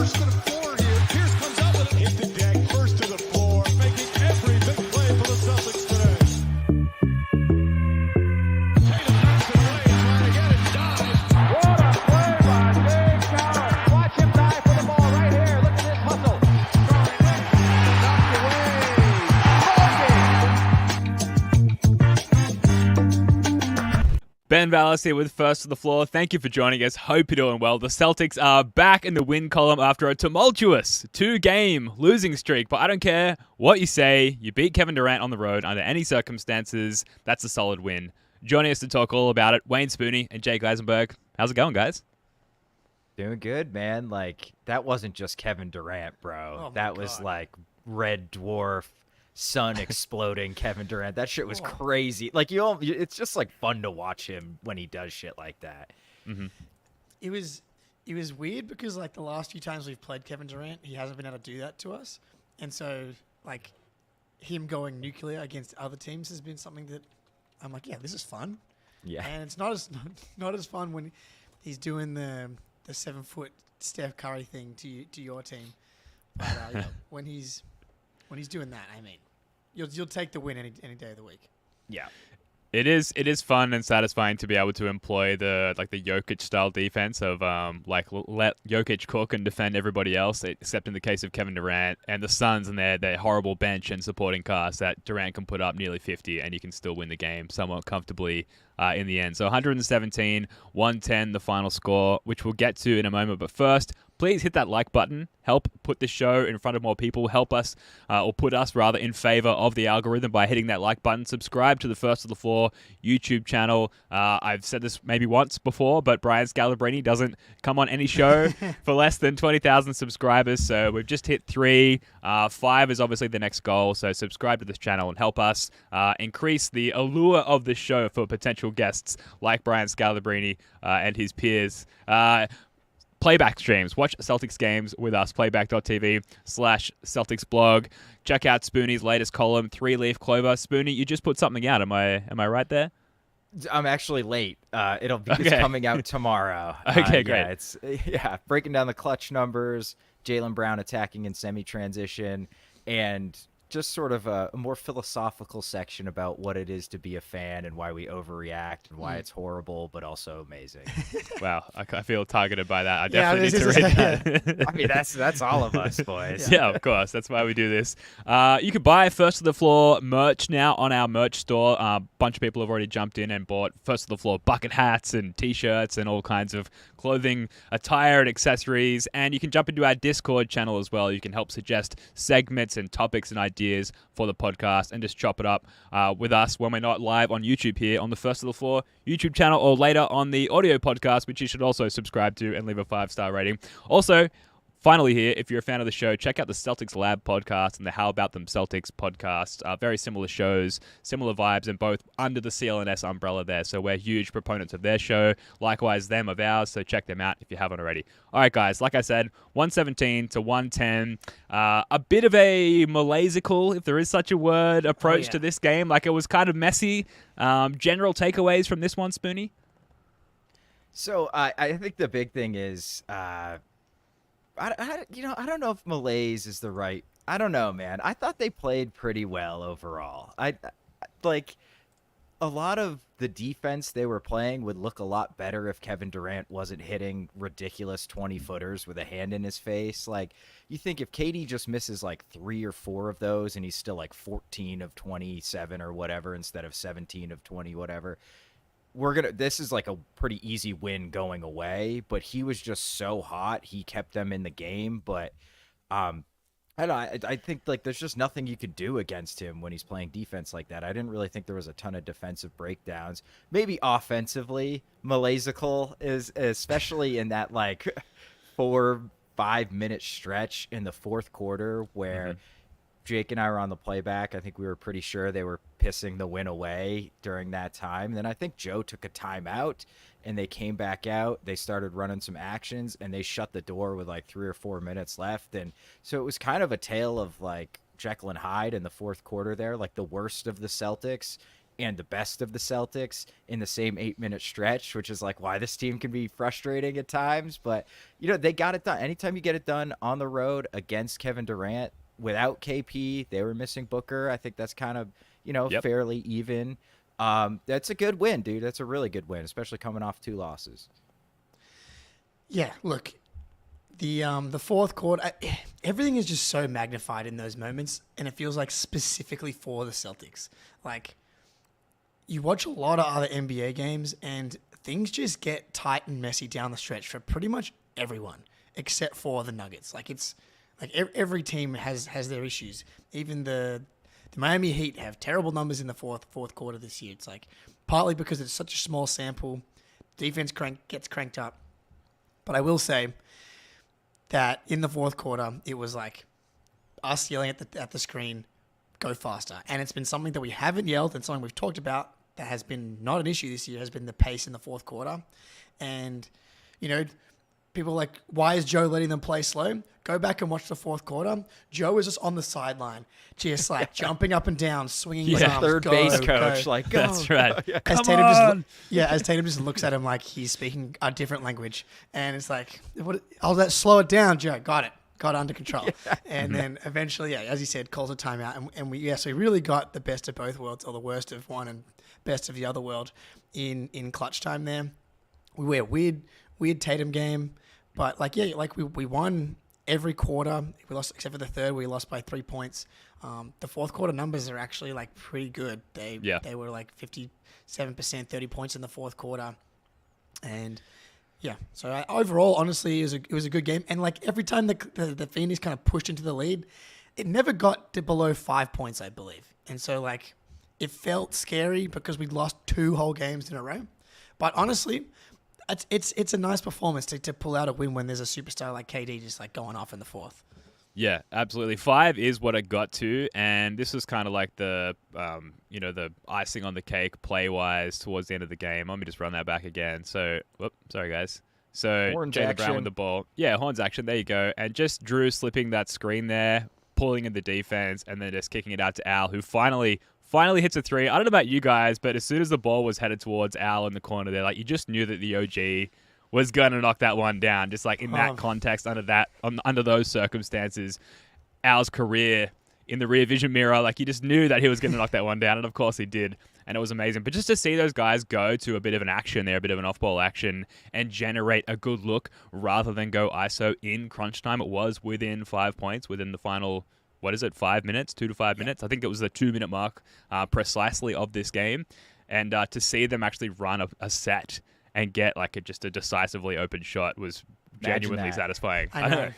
first to the floor here. Pierce comes out with it. Hit the deck, first to the floor, making every big play for the Celtics today. Tatum knocks it away, trying to get it. Dives. What a play by Dave Cowell. Watch him dive for the ball right here. Look at this hustle. Ben Vallis here with First to the Floor. Thank you for joining us. Hope you're doing well. The Celtics are back in the win column after a tumultuous 2-game losing streak. But I don't care what you say. You beat Kevin Durant on the road under any circumstances. That's a solid win. Joining us to talk all about it, Wayne Spooney and Jake Eisenberg. How's it going, guys? Doing good, man. Like, that wasn't just Kevin Durant, bro. Oh that was like Red Dwarf, sun exploding Kevin Durant. That shit was crazy. Like, it's just like fun to watch him when he does shit like that. Mm-hmm. It was weird because like the last few times we've played Kevin Durant, he hasn't been able to do that to us, and so like him going nuclear against other teams has been something that I'm like, yeah, this is fun. Yeah, and it's not as fun when he's doing the 7-foot Steph Curry thing to your team, but yeah, when he's doing that, I mean, you'll take the win any day of the week. Yeah. It is fun and satisfying to be able to employ the Jokic style defense of let Jokic cook and defend everybody else, except in the case of Kevin Durant and the Suns and their horrible bench and supporting cast that Durant can put up nearly 50 and you can still win the game somewhat comfortably in the end. So 117, 110 the final score, which we'll get to in a moment. But first, please hit that like button. Help put this show in front of more people. Help us, or put us rather, in favor of the algorithm by hitting that like button. Subscribe to the First to the Floor YouTube channel. I've said this maybe once before, but Brian Scalabrine doesn't come on any show for less than 20,000 subscribers. So we've just hit 3. 5 is obviously the next goal. So subscribe to this channel and help us increase the allure of this show for potential guests like Brian Scalabrine and his peers. Playback streams. Watch Celtics games with us. Playback.tv/Celtics blog. Check out Spoonie's latest column, 3-Leaf Clover. Spoonie, you just put something out. Am I right there? I'm actually late. It's coming out tomorrow. Okay, great. Yeah, it's breaking down the clutch numbers, Jaylen Brown attacking in semi-transition, and just sort of a more philosophical section about what it is to be a fan and why we overreact and why it's horrible, but also amazing. Wow, I feel targeted by that. I definitely need to read that. I mean, that's all of us, boys. Yeah, of course. That's why we do this. You can buy First to the Floor merch now on our merch store. A bunch of people have already jumped in and bought First to the Floor bucket hats and T-shirts and all kinds of clothing, attire, and accessories. And you can jump into our Discord channel as well. You can help suggest segments and topics and ideas for the podcast and just chop it up with us when we're not live on YouTube here on the First to the Floor YouTube channel, or later on the audio podcast, which you should also subscribe to and leave a 5-star rating. Also, finally here, if you're a fan of the show, check out the Celtics Lab podcast and the How About Them Celtics podcast. Very similar shows, similar vibes, and both under the CLNS umbrella there. So we're huge proponents of their show. Likewise, them of ours. So check them out if you haven't already. All right, guys. Like I said, 117 to 110. A bit of a malaisical, if there is such a word, approach to this game. Like, it was kind of messy. General takeaways from this one, Spoonie? So I think the big thing is... I don't know if malaise is the right. I don't know, man. I thought they played pretty well overall. I like a lot of the defense they were playing would look a lot better if Kevin Durant wasn't hitting ridiculous 20-footers with a hand in his face. Like, you think if KD just misses like 3 or 4 of those and he's still like 14 of 27 or whatever instead of 17 of 20 whatever, this is like a pretty easy win going away. But he was just so hot, he kept them in the game. But I don't know, I think like there's just nothing you could do against him when he's playing defense like that. I didn't really think there was a ton of defensive breakdowns. Maybe offensively, malaisical is especially in that like 4-5 minute stretch in the fourth quarter where Jake and I were on the playback. I think we were pretty sure they were pissing the win away during that time. Then I think Joe took a timeout and they came back out. They started running some actions and they shut the door with like 3 or 4 minutes left. And so it was kind of a tale of like Jekyll and Hyde in the fourth quarter there, like the worst of the Celtics and the best of the Celtics in the same 8-minute stretch, which is like why this team can be frustrating at times. But, they got it done. Anytime you get it done on the road against Kevin Durant, without KP, they were missing Booker. I think that's kind of, fairly even. That's a good win, dude. That's a really good win, especially coming off 2 losses. Yeah, look, the fourth quarter, everything is just so magnified in those moments, and it feels like specifically for the Celtics. Like, you watch a lot of other NBA games, and things just get tight and messy down the stretch for pretty much everyone, except for the Nuggets. Like, it's like every team has their issues. Even the Miami Heat have terrible numbers in the fourth quarter this year. It's like partly because it's such a small sample, defense gets cranked up. But I will say that in the fourth quarter, it was like us yelling at the screen, go faster. And it's been something that we haven't yelled and something we've talked about that has been not an issue this year, has been the pace in the fourth quarter. And, people are like, why is Joe letting them play slow? Go back and watch the fourth quarter. Joe is just on the sideline, just like jumping up and down, swinging his arms. Third base coach, like, go. That's right. As Tatum just looks at him like he's speaking a different language, and it's like, let's slow it down, Joe. Got it under control, and then eventually, as you said, calls a timeout, and we really got the best of both worlds, or the worst of one and best of the other world, in clutch time. There, we were weird Tatum game, but we won every quarter. We lost except for the third, we lost by 3 points. The fourth quarter numbers are actually like pretty good. They were like 57%, 30 points in the fourth quarter, and so overall, honestly, it was a good game. And like every time the Phoenix kind of pushed into the lead, it never got to below 5 points, I believe. And so like it felt scary because we lost 2 whole games in a row. But honestly, it's a nice performance to pull out a win when there's a superstar like KD just like going off in the fourth. Yeah, absolutely. 5 is what it got to, and this was kind of like the the icing on the cake play-wise towards the end of the game. Let me just run that back again. So, sorry guys. So Jaylen Brown with the ball. Yeah, horns action. There you go. And just Drew slipping that screen there, pulling in the defense, and then just kicking it out to Al, who finally hits a 3. I don't know about you guys, but as soon as the ball was headed towards Al in the corner there, like you just knew that the OG was going to knock that one down. Just like in that context, under those circumstances, Al's career in the rear vision mirror, like you just knew that he was going to knock that one down, and of course he did, and it was amazing. But just to see those guys go to a bit of an action there, a bit of an off-ball action, and generate a good look rather than go ISO in crunch time, it was within 5 points, within the final, 5 minutes, 2 to 5 minutes? I think it was the 2-minute mark precisely of this game. And to see them actually run a set and get like just a decisively open shot was genuinely satisfying. I know.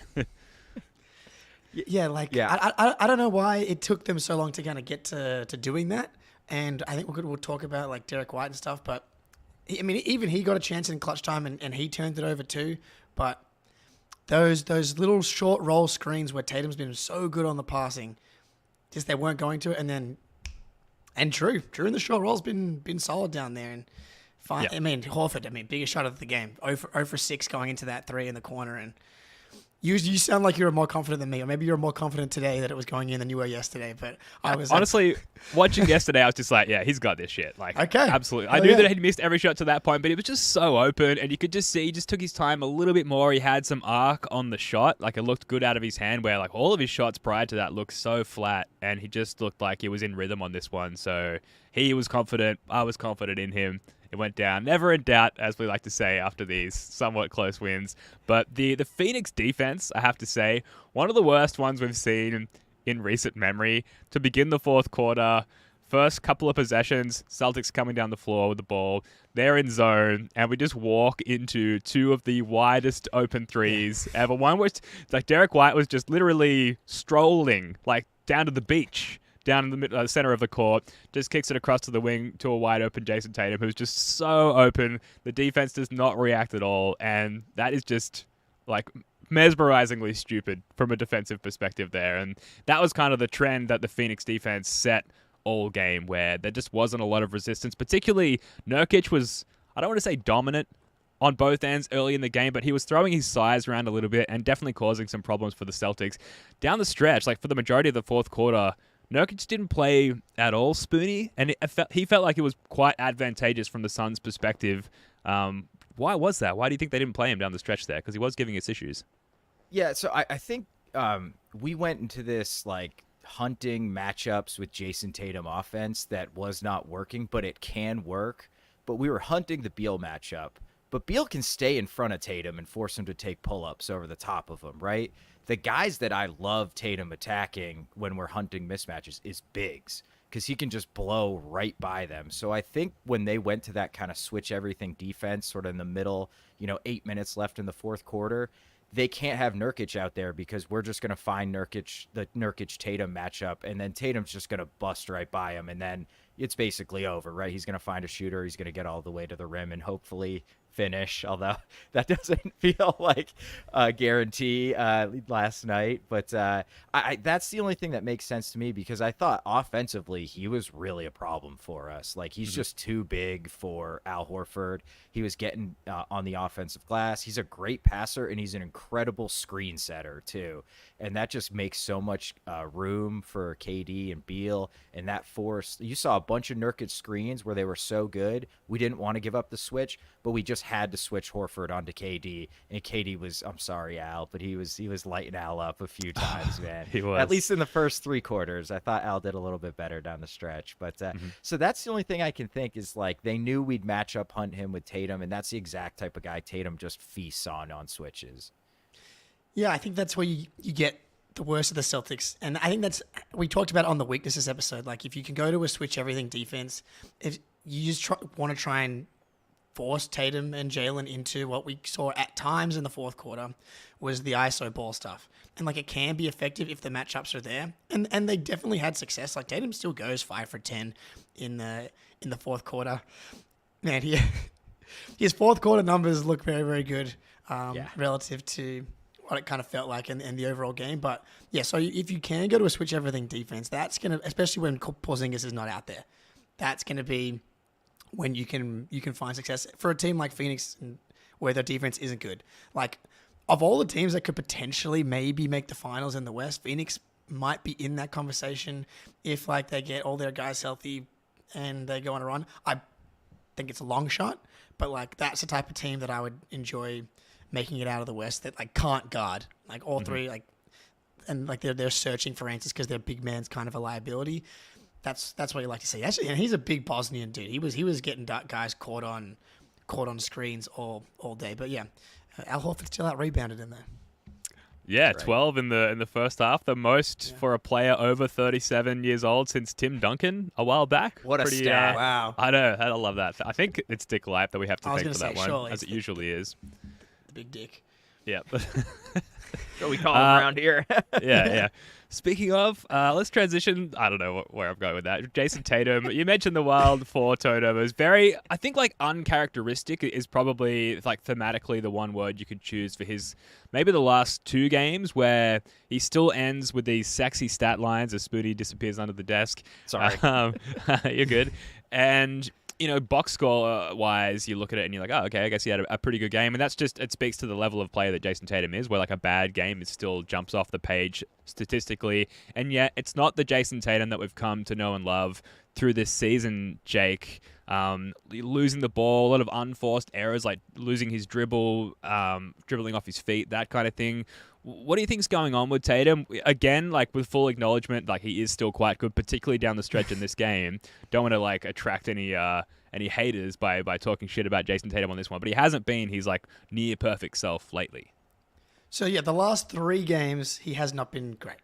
I don't know why it took them so long to kind of get to doing that. And I think we'll talk about like Derek White and stuff. But even he got a chance in clutch time and he turned it over too. But those little short roll screens where Tatum's been so good on the passing, just they weren't going to it. And Drew in the short roll's been solid down there. And fine. Yep. Horford, biggest shot of the game. 0 for 6 going into that 3 in the corner. And you sound like you're more confident than me, or maybe you're more confident today that it was going in than you were yesterday. But I was honestly watching yesterday. I was just like, yeah, he's got this shit. Like, okay, absolutely. I knew that he'd missed every shot to that point, but it was just so open, and you could just see he just took his time a little bit more. He had some arc on the shot, like it looked good out of his hand. Where like all of his shots prior to that looked so flat, and he just looked like he was in rhythm on this one. So he was confident. I was confident in him. It went down. Never in doubt, as we like to say after these somewhat close wins. But the Phoenix defense, I have to say, one of the worst ones we've seen in recent memory. To begin the fourth quarter, first couple of possessions, Celtics coming down the floor with the ball. They're in zone, and we just walk into 2 of the widest open threes ever. One which, like Derek White was just literally strolling, like down to the beach. Down in the center of the court, just kicks it across to the wing to a wide open Jayson Tatum, who's just so open. The defense does not react at all, and that is just like mesmerizingly stupid from a defensive perspective there. And that was kind of the trend that the Phoenix defense set all game, where there just wasn't a lot of resistance. Particularly, Nurkic was, I don't want to say dominant on both ends early in the game, but he was throwing his size around a little bit and definitely causing some problems for the Celtics. Down the stretch, like for the majority of the fourth quarter, Nurkic didn't play at all, Spoonie, and he felt like it was quite advantageous from the Suns' perspective. Why was that? Why do you think they didn't play him down the stretch there? Because he was giving us issues. Yeah, so I think we went into this like hunting matchups with Jayson Tatum offense that was not working, but it can work. But we were hunting the Beal matchup. But Beal can stay in front of Tatum and force him to take pull-ups over the top of him, right? The guys that I love Tatum attacking when we're hunting mismatches is bigs, because he can just blow right by them. So I think when they went to that kind of switch everything defense, sort of in the middle, 8 minutes left in the fourth quarter, they can't have Nurkic out there because we're just going to find the Nurkic-Tatum matchup, and then Tatum's just going to bust right by him, and then it's basically over, right? He's going to find a shooter. He's going to get all the way to the rim and hopefully finish, although that doesn't feel like a guarantee last night. But that's the only thing that makes sense to me, because I thought offensively he was really a problem for us. Like, he's just too big for Al Horford. He was getting on the offensive glass. He's a great passer, and he's an incredible screen setter too. And that just makes so much room for KD and Beal. And that forced, you saw a bunch of Nurkic screens where they were so good, we didn't want to give up the switch, but we just had to switch Horford onto KD. And KD was, I'm sorry, Al, but he was lighting Al up a few times, man. He was. At least in the first three quarters. I thought Al did a little bit better down the stretch. But so that's the only thing I can think is, like, they knew we'd match up hunt him with Tatum, and that's the exact type of guy Tatum just feasts on switches. Yeah, I think that's where you get the worst of the Celtics. And I think we talked about it on the weaknesses episode. Like, if you can go to a switch everything defense, if you just want to try and force Tatum and Jaylen into what we saw at times in the fourth quarter was the ISO ball stuff. And, like, it can be effective if the matchups are there. And they definitely had success. Like, Tatum still goes 5 for 10 in the fourth quarter. Man, his fourth quarter numbers look very, very good relative to what it kind of felt like in the overall game. But yeah, so if you can go to a switch everything defense, that's going to, especially when Porzingis is not out there, that's going to be when you can find success for a team like Phoenix where their defense isn't good. Like, of all the teams that could potentially maybe make the finals in the West, Phoenix might be in that conversation if, like, they get all their guys healthy and they go on a run. I think it's a long shot, but, like, that's the type of team that I would enjoy making it out of the West, that, like, can't guard, like, all three, like, and, like, they're searching for answers because their big man's kind of a liability. That's what you like to see. Actually, and he's a big Bosnian dude. He was getting guys caught on screens all day. But yeah, Al Horford still out rebounded in there. Yeah, Right. 12 in the first half, the most for a player over 37 years old since Tim Duncan a while back. What a stat. Wow. I know, I love that. I think it's Dick Light that we have to I was thank for gonna that say, one, surely as it's it usually is. The big dick. Yeah. So we call him around here. Yeah. Speaking of, let's transition. I don't know where I'm going with that. Jayson Tatum, you mentioned the wild 4 turnovers. Very, I think, like, uncharacteristic is probably, like, thematically the one word you could choose for his, maybe the last 2 games, where he still ends with these sexy stat lines as Spoonie disappears under the desk. Sorry. You're good. And, box score wise, you look at it and you're like, oh, okay, I guess he had a pretty good game. And that's just, it speaks to the level of player that Jayson Tatum is, where, like, a bad game, it still jumps off the page statistically. And yet it's not the Jayson Tatum that we've come to know and love through this season, Jake. Losing the ball, a lot of unforced errors, like losing his dribble, dribbling off his feet, that kind of thing. What do you think's going on with Tatum? Again, like, with full acknowledgement, like, he is still quite good, particularly down the stretch in this game. Don't want to, like, attract any haters by talking shit about Jayson Tatum on this one, but he hasn't been his, like, near perfect self lately. So yeah, the last 3 games he has not been great.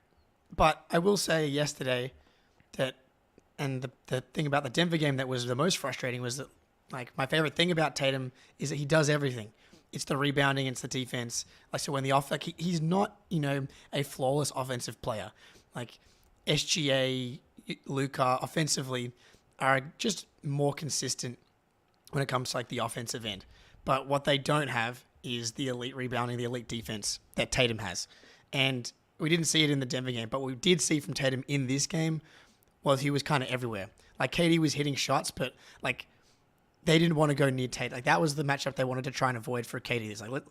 But I will say yesterday that, and the thing about the Denver game that was the most frustrating was that, like, my favorite thing about Tatum is that he does everything. It's the rebounding, it's the defense. Like, so when he's not, a flawless offensive player. Like, SGA, Luka, offensively, are just more consistent when it comes to, like, the offensive end. But what they don't have is the elite rebounding, the elite defense that Tatum has. And we didn't see it in the Denver game, but what we did see from Tatum in this game was he was kind of everywhere. Like, KD was hitting shots, but, like, they didn't want to go near Tate. Like, that was the matchup they wanted to try and avoid for KD. It's like,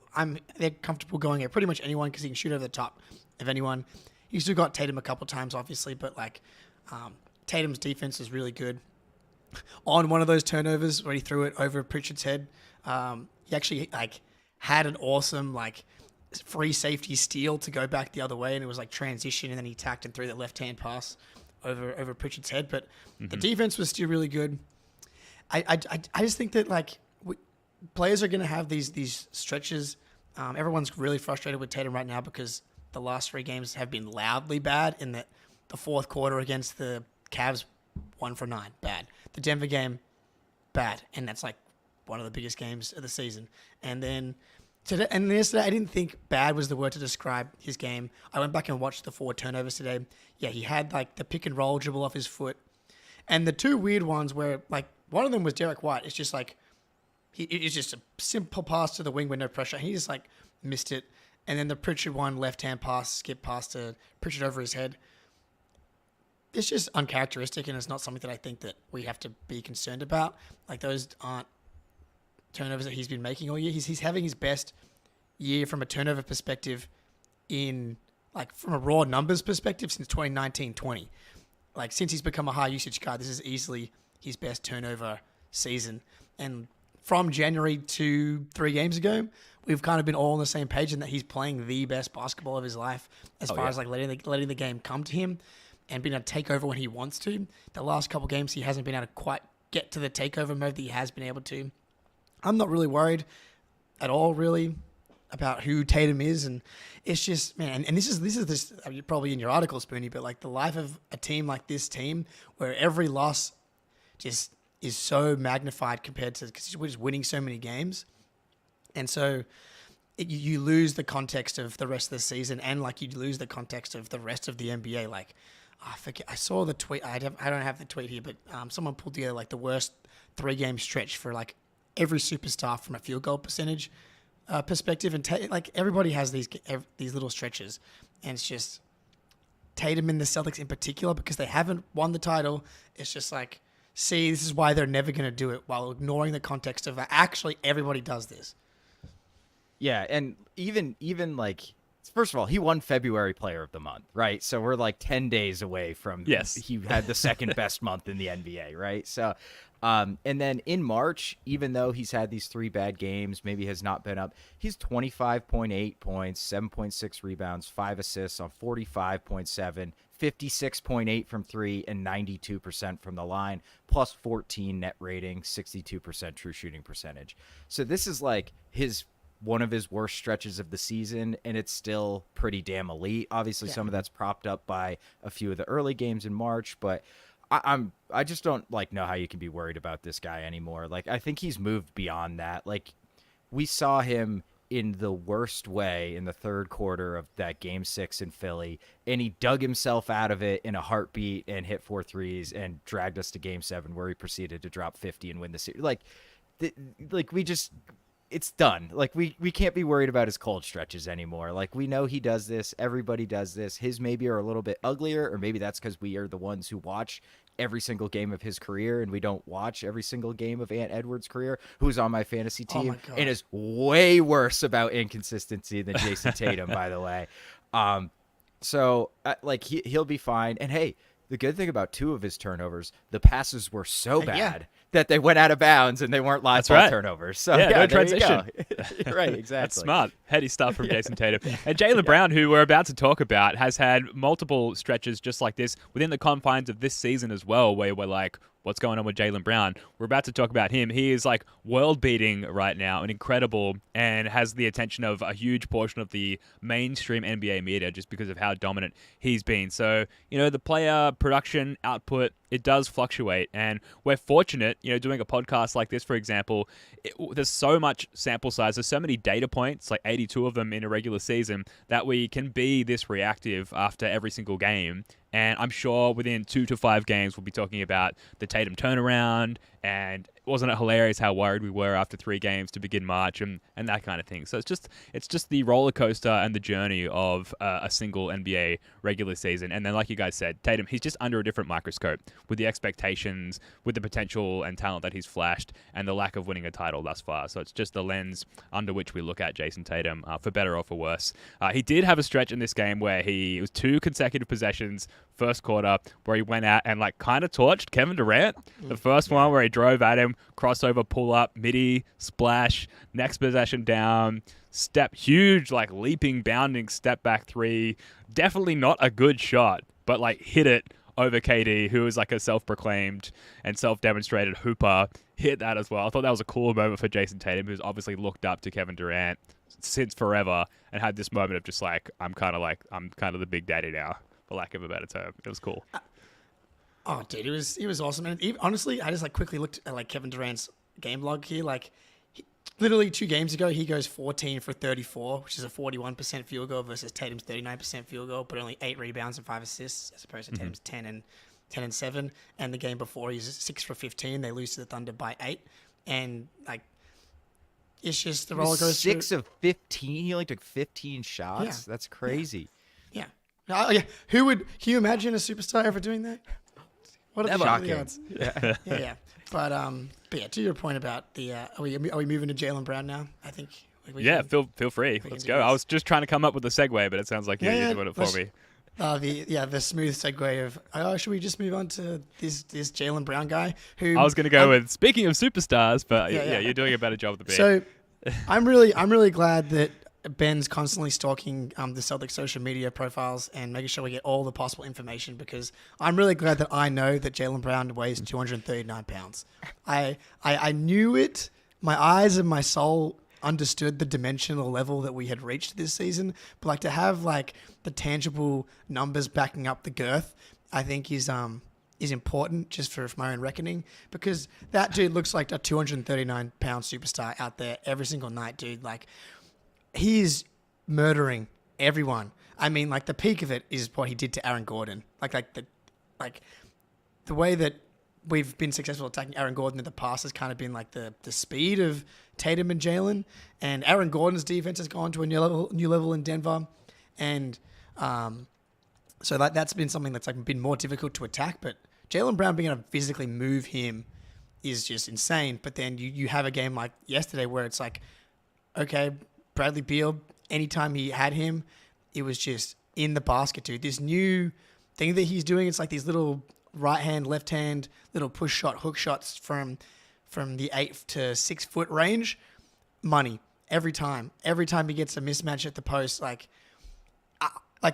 they're comfortable going at pretty much anyone because he can shoot over the top of anyone. He still got Tatum a couple times, obviously, but, like, Tatum's defense is really good. On one of those turnovers where he threw it over Pritchard's head, he actually had an awesome free safety steal to go back the other way, and it was transition, and then he tacked and threw that left-hand pass over Pritchard's head. But the defense was still really good. I just think that players are going to have these stretches. Everyone's really frustrated with Tatum right now because the last 3 games have been loudly bad. In that the fourth quarter against the Cavs, 1 for 9, bad. The Denver game, bad, and that's one of the biggest games of the season. And then today, and yesterday, I didn't think bad was the word to describe his game. I went back and watched the 4 turnovers today. Yeah, he had the pick and roll dribble off his foot, and the 2 weird ones where one of them was Derek White. It's just it's just a simple pass to the wing with no pressure. He just missed it, and then the Pritchard one left hand pass, skip pass to Pritchard over his head. It's just uncharacteristic, and it's not something that I think that we have to be concerned about. Those aren't turnovers that he's been making all year. He's having his best year from a turnover perspective in from a raw numbers perspective since 2019-20. Since he's become a high usage guy, this is easily his best turnover season. And from January to 3 games ago, we've kind of been all on the same page in that he's playing the best basketball of his life as far as letting the game come to him and being able to take over when he wants to. The last couple games, he hasn't been able to quite get to the takeover mode that he has been able to. I'm not really worried at all, really, about who Tatum is, and it's just, man. And this is you're probably in your article, Spoonie, but the life of a team like this team, where every loss just is so magnified compared to because we're just winning so many games, and so you lose the context of the rest of the season, and you lose the context of the rest of the NBA. I forget. I saw the tweet. I don't have the tweet here, but someone pulled together the worst 3-game stretch for every superstar from a field goal percentage perspective, and everybody has these little stretches, and it's just Tatum and the Celtics in particular because they haven't won the title. It's just see, this is why they're never going to do it, while ignoring the context of actually everybody does this. Yeah, and even first of all, he won February Player of the Month, right? So we're 10 days away from he had the second best month in the NBA, right? So and then in March, even though he's had these 3 bad games, maybe has not been up, he's 25.8 points, 7.6 rebounds, 5 assists on 45.7, 56.8 from 3, and 92% from the line, plus 14 net rating, 62% true shooting percentage. So this is one of his worst stretches of the season, and it's still pretty damn elite. Obviously, some of that's propped up by a few of the early games in March, but I just don't know how you can be worried about this guy anymore. I think he's moved beyond that. We saw him in the worst way in the third quarter of that Game 6 in Philly, and he dug himself out of it in a heartbeat and hit 4 threes and dragged us to Game 7, where he proceeded to drop 50 and win the series. It's done. We can't be worried about his cold stretches anymore. We know he does this. Everybody does this. His maybe are a little bit uglier, or maybe that's because we are the ones who watch every single game of his career, and we don't watch every single game of Ant Edwards' career, who's on my fantasy team and is way worse about inconsistency than Jayson Tatum, by the way. So he'll be fine. And hey, the good thing about 2 of his turnovers, the passes were so bad that they went out of bounds and they weren't live ball turnovers. So no transition. Right, exactly. That's smart. Heady stuff from Jayson Tatum. And Jaylen Brown, who we're about to talk about, has had multiple stretches just like this within the confines of this season as well, where we're what's going on with Jaylen Brown? We're about to talk about him. He is world-beating right now and incredible, and has the attention of a huge portion of the mainstream NBA media just because of how dominant he's been. So, the player production output, it does fluctuate, and we're fortunate, doing a podcast like this, for example, there's so much sample size, there's so many data points, 82 of them in a regular season, that we can be this reactive after every single game. And I'm sure within 2 to 5 games, we'll be talking about the Tatum turnaround and wasn't it hilarious how worried we were after 3 games to begin March and that kind of thing. So it's just the roller coaster and the journey of a single NBA regular season. And then, like you guys said, Tatum, he's just under a different microscope with the expectations, with the potential and talent that he's flashed, and the lack of winning a title thus far. So it's just the lens under which we look at Jayson Tatum, for better or for worse. He did have a stretch in this game where it was 2 consecutive possessions, first quarter, where he went out and like kind of torched Kevin Durant. The first one where he drove at him, crossover, pull up, midi, splash, next possession down, huge, like leaping, bounding step back 3. Definitely not a good shot, but like hit it over KD, who is like a self-proclaimed and self-demonstrated hooper, hit that as well. I thought that was a cool moment for Jayson Tatum, who's obviously looked up to Kevin Durant since forever and had this moment of just like, I'm kind of the big daddy now, for lack of a better term. It was cool. Oh, dude, it was awesome. And honestly, I just like quickly looked at like Kevin Durant's game log here. Like, literally 2 games ago, he goes 14 for 34, which is a 41% field goal versus Tatum's 39% field goal, but only 8 rebounds and 5 assists, as opposed to Tatum's 10 and 7. And the game before, he's 6 for 15. They lose to the Thunder by 8. And like, it's just the roller coaster. 6 of 15. He only took 15 shots. Yeah. That's crazy. Yeah. Yeah. Can you imagine a superstar ever doing that? What are the odds? Yeah. But yeah, to your point about the, are we moving to Jaylen Brown now? I think. Feel free. Let's go. I was just trying to come up with a segue, but it sounds like you're doing it for me. The smooth segue of, should we just move on to this Jaylen Brown guy? Who I was going to go with, speaking of superstars, but yeah, you're doing a better job than me. So I'm really glad that Ben's constantly stalking the Celtics social media profiles and making sure we get all the possible information, because I'm really glad that I know that Jaylen Brown weighs 239 pounds. I knew it. My eyes and my soul understood the dimensional level that we had reached this season, but like to have like the tangible numbers backing up the girth, I think is important just for my own reckoning, because that dude looks like a 239 pound superstar out there every single night, dude. Like, he is murdering everyone. I mean, like, the peak of it is what he did to Aaron Gordon. The way that we've been successful attacking Aaron Gordon in the past has kind of been like the speed of Tatum and Jaylen, and Aaron Gordon's defense has gone to a new level in Denver, and so that's been something that's like been more difficult to attack. But Jaylen Brown being able to physically move him is just insane. But then you have a game like yesterday where it's like, okay, Bradley Beal, anytime he had him, it was just in the basket, dude. This new thing that he's doing, it's like these little right hand, left hand, little push shot, hook shots from the 8 to 6 foot range. Money every time. Every time he gets a mismatch at the post, like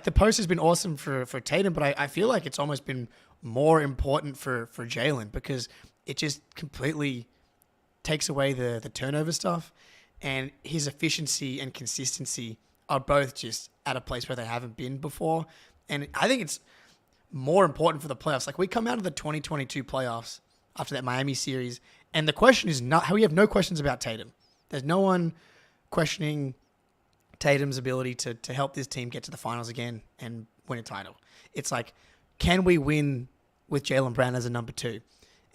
the post has been awesome for Tatum, but I feel like it's almost been more important for Jaylen, because it just completely takes away the turnover stuff. And his efficiency and consistency are both just at a place where they haven't been before. And I think it's more important for the playoffs. Like, we come out of the 2022 playoffs after that Miami series, and the question is not how we have no questions about Tatum. There's no one questioning Tatum's ability to help this team get to the finals again and win a title. It's like, can we win with Jaylen Brown as a number 2?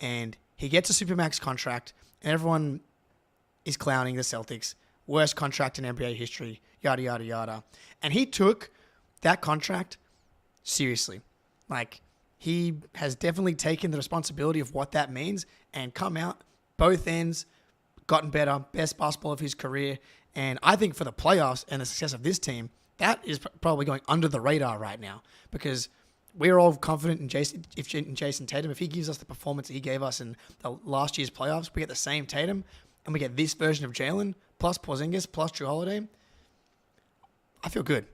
And he gets a Supermax contract, and everyone is clowning the Celtics. Worst contract in NBA history, yada, yada, yada. And he took that contract seriously. Like, he has definitely taken the responsibility of what that means and come out both ends, gotten better, best basketball of his career. And I think for the playoffs and the success of this team, that is probably going under the radar right now, because we're all confident in Jayson Tatum. If he gives us the performance that he gave us in the last year's playoffs, we get the same Tatum, and we get this version of Jaylen, plus Porzingis, plus Jrue Holiday, I feel good.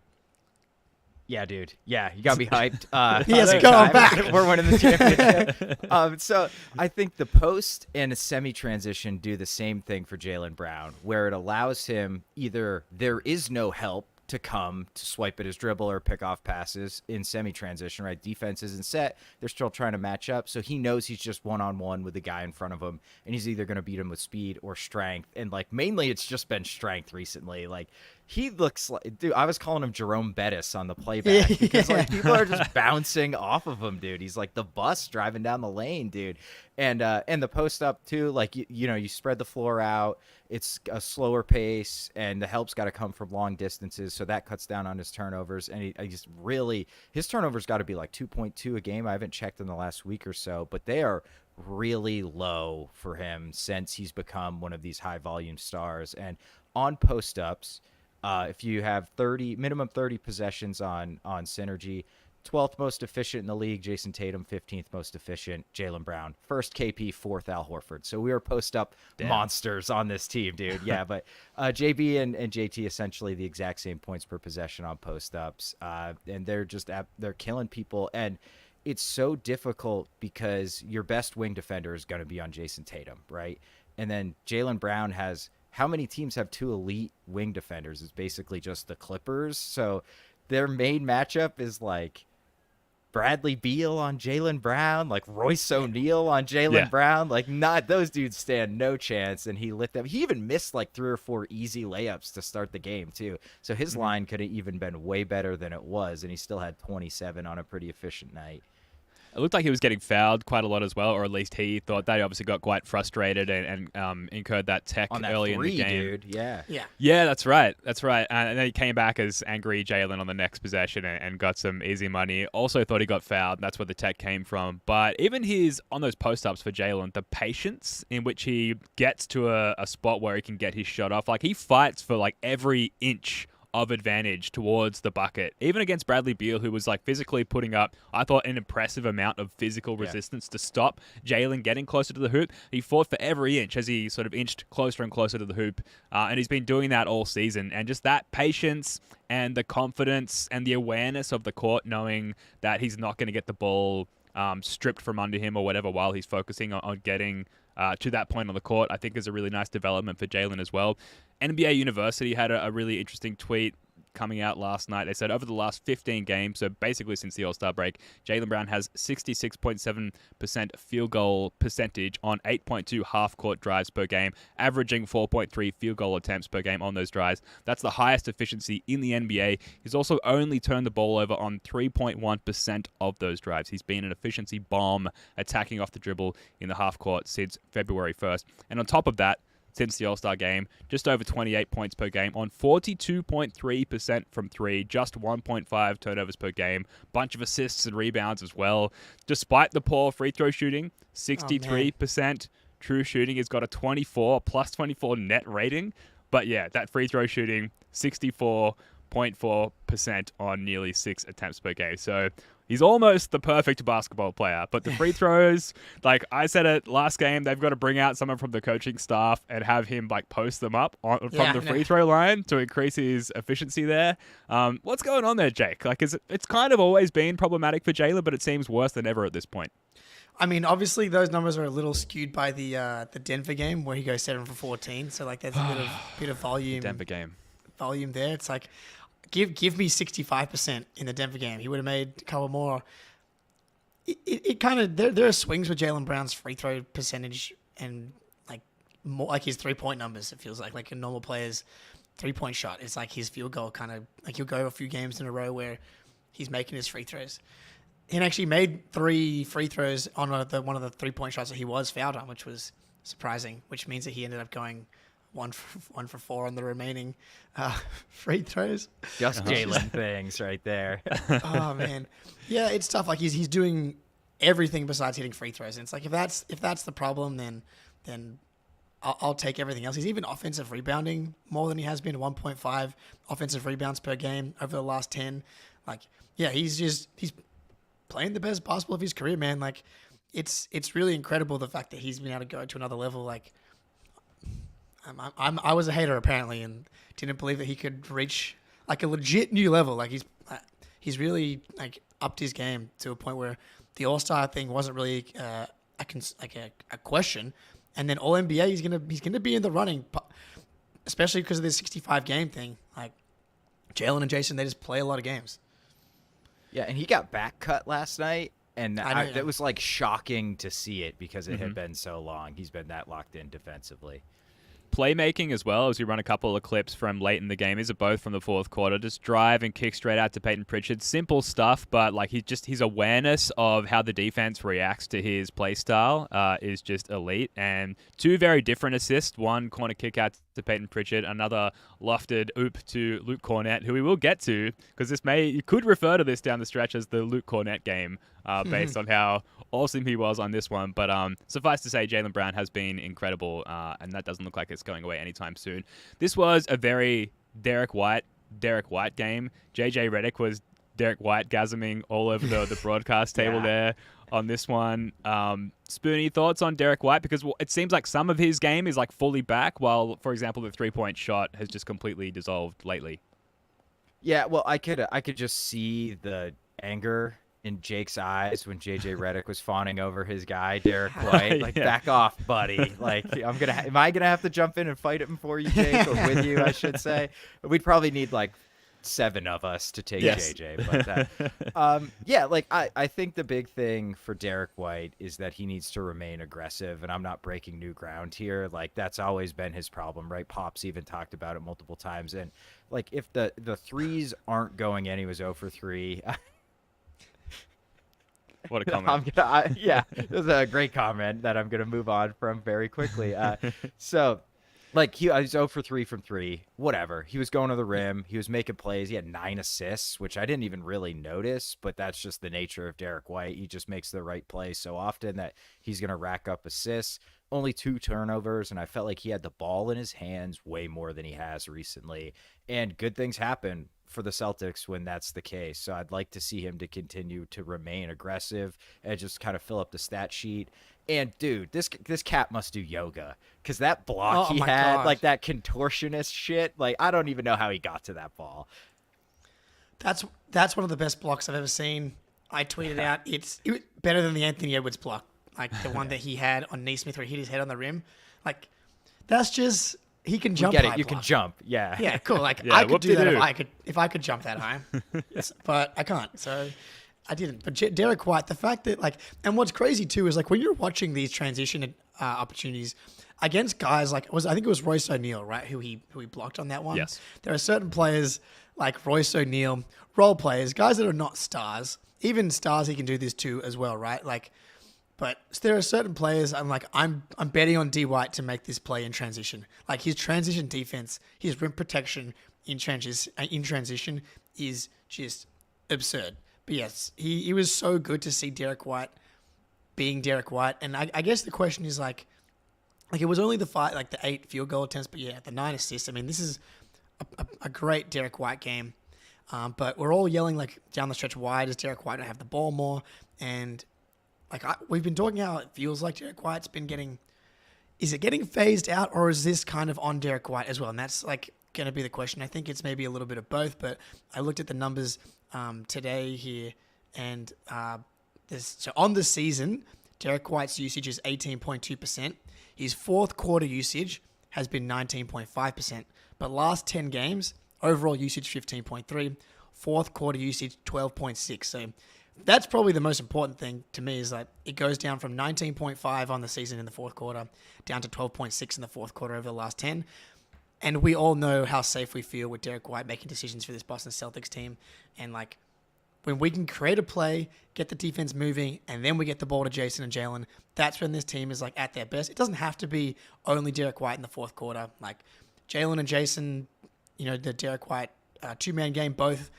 Yeah, dude. Yeah, you got me hyped. Yes, go on back. We're winning the championship. So I think the post and a semi-transition do the same thing for Jaylen Brown, where it allows him either there is no help to come to swipe at his dribble or pick off passes in semi-transition, right? Defense isn't set. They're still trying to match up. So he knows he's just one-on-one with the guy in front of him, and he's either going to beat him with speed or strength. And, like, mainly it's just been strength recently. Like, he looks like, dude, I was calling him Jerome Bettis on the playback because like people are just bouncing off of him, dude. He's like the bus driving down the lane, dude. And the post up too, like you know, you spread the floor out. It's a slower pace, and the help's got to come from long distances, so that cuts down on his turnovers. And I just really, his turnovers got to be like 2.2 a game. I haven't checked in the last week or so, but they are really low for him since he's become one of these high volume stars. And on post ups, if you have minimum 30 possessions on synergy, 12th most efficient in the league, Jayson Tatum. 15th most efficient, Jaylen Brown. First KP, fourth Al Horford. So we are post-up monsters on this team, dude. Yeah, but JB and JT essentially the exact same points per possession on post-ups. And they're killing people. And it's so difficult because your best wing defender is going to be on Jayson Tatum, right? And then Jaylen Brown has – how many teams have two elite wing defenders? It's basically just the Clippers. So their main matchup is like – Bradley Beal on Jaylen Brown, like Royce O'Neal on Jaylen Brown, like not those dudes stand no chance. And he lit them. He even missed like 3 or 4 easy layups to start the game too. So his line could have even been way better than it was, and he still had 27 on a pretty efficient night. It looked like he was getting fouled quite a lot as well, or at least he thought that. He obviously got quite frustrated and incurred that tech on that early 3, in the game. Dude. Yeah. Yeah, that's right. And then he came back as angry Jaylen on the next possession and got some easy money. Also thought he got fouled. That's where the tech came from. But even on those post-ups for Jaylen, the patience in which he gets to a spot where he can get his shot off, like he fights for like every inch of advantage towards the bucket, even against Bradley Beal, who was like physically putting up, I thought, an impressive amount of physical resistance to stop Jaylen getting closer to the hoop. He fought for every inch as he sort of inched closer and closer to the hoop, and he's been doing that all season. And just that patience and the confidence and the awareness of the court, knowing that he's not going to get the ball stripped from under him or whatever while he's focusing on getting to that point on the court, I think is a really nice development for Jaylen as well. NBA University had a really interesting tweet coming out last night. They said over the last 15 games, so basically since the All-Star break, Jaylen Brown has 66.7% field goal percentage on 8.2 half-court drives per game, averaging 4.3 field goal attempts per game on those drives. That's the highest efficiency in the NBA. He's also only turned the ball over on 3.1% of those drives. He's been an efficiency bomb attacking off the dribble in the half-court since February 1st. And on top of that, since the All-Star game, just over 28 points per game on 42.3% from 3, just 1.5 turnovers per game, bunch of assists and rebounds as well. Despite the poor free throw shooting, 63% true shooting. He's got a 24 net rating. But yeah, that free throw shooting, 64.4% on nearly 6 attempts per game. So he's almost the perfect basketball player, but the free throws, like I said it last game, they've got to bring out someone from the coaching staff and have him like post them up from the free throw line to increase his efficiency there. What's going on there, Jake? Like, it's kind of always been problematic for Jaylen, but it seems worse than ever at this point. I mean, obviously those numbers are a little skewed by the Denver game where he goes 7 for 14. So like there's a bit of volume. Denver game. Volume there. It's like, Give me 65% in the Denver game. He would have made a couple more. It kind of there are swings with Jaylen Brown's free throw percentage and like more like his 3-point numbers. It feels like a normal player's 3-point shot. It's like his field goal kind of like he'll go a few games in a row where he's making his free throws. He actually made 3 free throws on one of the 3-point shots that he was fouled on, which was surprising. Which means that he ended up going 1 for 4 on the remaining free throws. Just Jaylen things right there. Oh man, yeah, it's tough. Like he's doing everything besides hitting free throws. And it's like if that's the problem, then I'll take everything else. He's even offensive rebounding more than he has been. 1.5 offensive rebounds per game over the last 10. Like yeah, he's playing the best basketball of his career, man. Like it's really incredible the fact that he's been able to go to another level. Like. I was a hater apparently and didn't believe that he could reach like a legit new level. Like he's really like upped his game to a point where the All-Star thing wasn't really a question, and then All NBA he's gonna be in the running, especially because of this 65 game thing. Like Jaylen and Jayson, they just play a lot of games. Yeah, and he got back cut last night. And it was like shocking to see it because it had been so long. He's been that locked in defensively. playmaking as well, as we run a couple of clips from late in the game. These are both from the fourth quarter. Just drive and kick straight out to Peyton Pritchard. Simple stuff, but like his awareness of how the defense reacts to his play style is just elite. And two very different assists. One corner kick out to Peyton Pritchard, another lofted oop to Luke Kornet, who we will get to, because you could refer to this down the stretch as the Luke Kornet game, based on how awesome he was on this one. But suffice to say, Jaylen Brown has been incredible, and that doesn't look like it's going away anytime soon. This was a very Derek White game. JJ Redick was Derek White gasming all over the broadcast table there on this one. Spoonie, thoughts on Derek White? Because it seems like some of his game is like fully back, while, for example, the 3-point shot has just completely dissolved lately. Yeah, well, I could just see the anger in Jake's eyes when JJ Redick was fawning over his guy Derek White. Like, back off, buddy. Like, am I gonna have to jump in and fight him for you, Jake, or with you, I should say? We'd probably need like 7 of us to take JJ. But I think the big thing for Derek White is that he needs to remain aggressive, and I'm not breaking new ground here. Like, that's always been his problem, right? Pops even talked about it multiple times. And like, if the threes aren't going in, he was 0 for 3. What a comment. It was a great comment that I'm going to move on from very quickly. Like, he was 0 for 3 from 3, whatever. He was going to the rim. He was making plays. He had 9 assists, which I didn't even really notice, but that's just the nature of Derek White. He just makes the right play so often that he's going to rack up assists. Only 2 turnovers, and I felt like he had the ball in his hands way more than he has recently. And good things happen for the Celtics when that's the case. So I'd like to see him to continue to remain aggressive and just kind of fill up the stat sheet. And dude, this cat must do yoga, because that block he had, like that contortionist shit, like I don't even know how he got to that ball. That's one of the best blocks I've ever seen. I tweeted out it was better than the Anthony Edwards block, like the one that he had on Neesmith where he hit his head on the rim. Like, that's just, he can jump. Get it? high You block. can jump. Yeah. Yeah, cool. Like, I could do that whoop-de-doo. if I could jump that high, but I can't. So I didn't. But Derek White, the fact that like, and what's crazy too is like when you're watching these transition opportunities against guys like I think it was Royce O'Neal, right? Who he blocked on that one. Yes. There are certain players like Royce O'Neal, role players, guys that are not stars. Even stars, he can do this too as well, right? Like, but there are certain players I'm betting on D White to make this play in transition. Like, his transition defense, his rim protection in transition is just absurd. But yes, he was so good to see Derek White being Derek White. And I guess the question is like it was only the 8 field goal attempts, but yeah, the 9 assists. I mean, this is a great Derek White game. But we're all yelling like down the stretch, why does Derek White not have the ball more? And like we've been talking how it feels like Derek White's been getting, is it getting phased out, or is this kind of on Derek White as well? And that's like going to be the question. I think it's maybe a little bit of both, but I looked at the numbers today here, and so on the season, Derek White's usage is 18.2%. His fourth quarter usage has been 19.5%, but last 10 games, overall usage 15.3, fourth quarter usage 12.6. So that's probably the most important thing to me, is like it goes down from 19.5 on the season in the fourth quarter down to 12.6 in the fourth quarter over the last 10. And we all know how safe we feel with Derek White making decisions for this Boston Celtics team. And like, when we can create a play, get the defense moving, and then we get the ball to Jayson and Jaylen, that's when this team is like at their best. It doesn't have to be only Derek White in the fourth quarter. Like, Jaylen and Jayson, the Derek White 2-man game, both,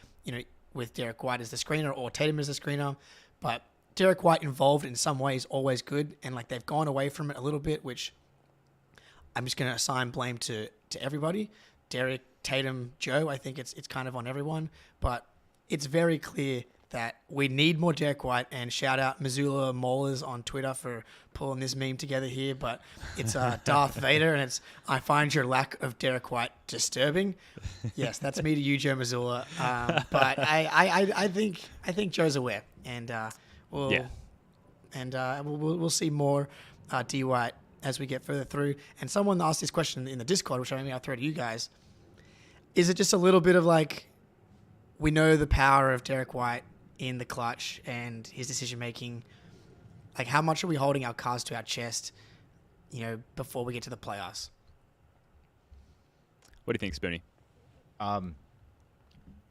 with Derek White as the screener or Tatum as the screener. But Derek White involved in some ways always good, and like they've gone away from it a little bit, which I'm just going to assign blame to everybody. Derek, Tatum, Joe, I think it's kind of on everyone. But it's very clear that we need more Derek White, and shout out Missoula Maulers on Twitter for pulling this meme together here. But it's Darth Vader, and it's, I find your lack of Derek White disturbing. Yes, that's me to you, Joe Missoula. But I think Joe's aware, and we'll see more D White as we get further through. And someone asked this question in the Discord, which I'll throw to you guys. Is it just a little bit of like, we know the power of Derek White in the clutch and his decision making? Like, how much are we holding our cards to our chest, before we get to the playoffs? What do you think, Spoonie?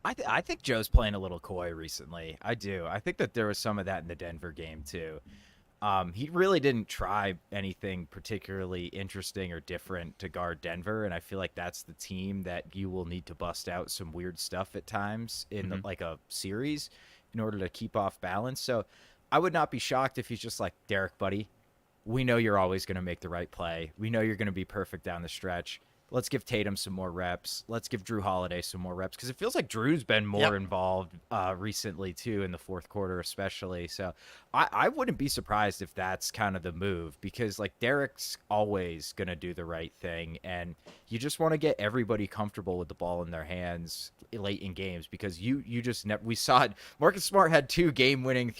I think Joe's playing a little coy recently. I do. I think that there was some of that in the Denver game too. He really didn't try anything particularly interesting or different to guard Denver, and I feel like that's the team that you will need to bust out some weird stuff at times in like a series in order to keep off balance. So I would not be shocked if he's just like, Derek, buddy, we know you're always going to make the right play. We know you're going to be perfect down the stretch. Let's give Tatum some more reps. Let's give Drew Holiday some more reps, because it feels like Drew's been more involved recently too, in the fourth quarter especially. So I wouldn't be surprised if that's kind of the move, because like Derek's always going to do the right thing, and you just want to get everybody comfortable with the ball in their hands late in games, because you just never, we saw it. Marcus Smart had 2 game-winning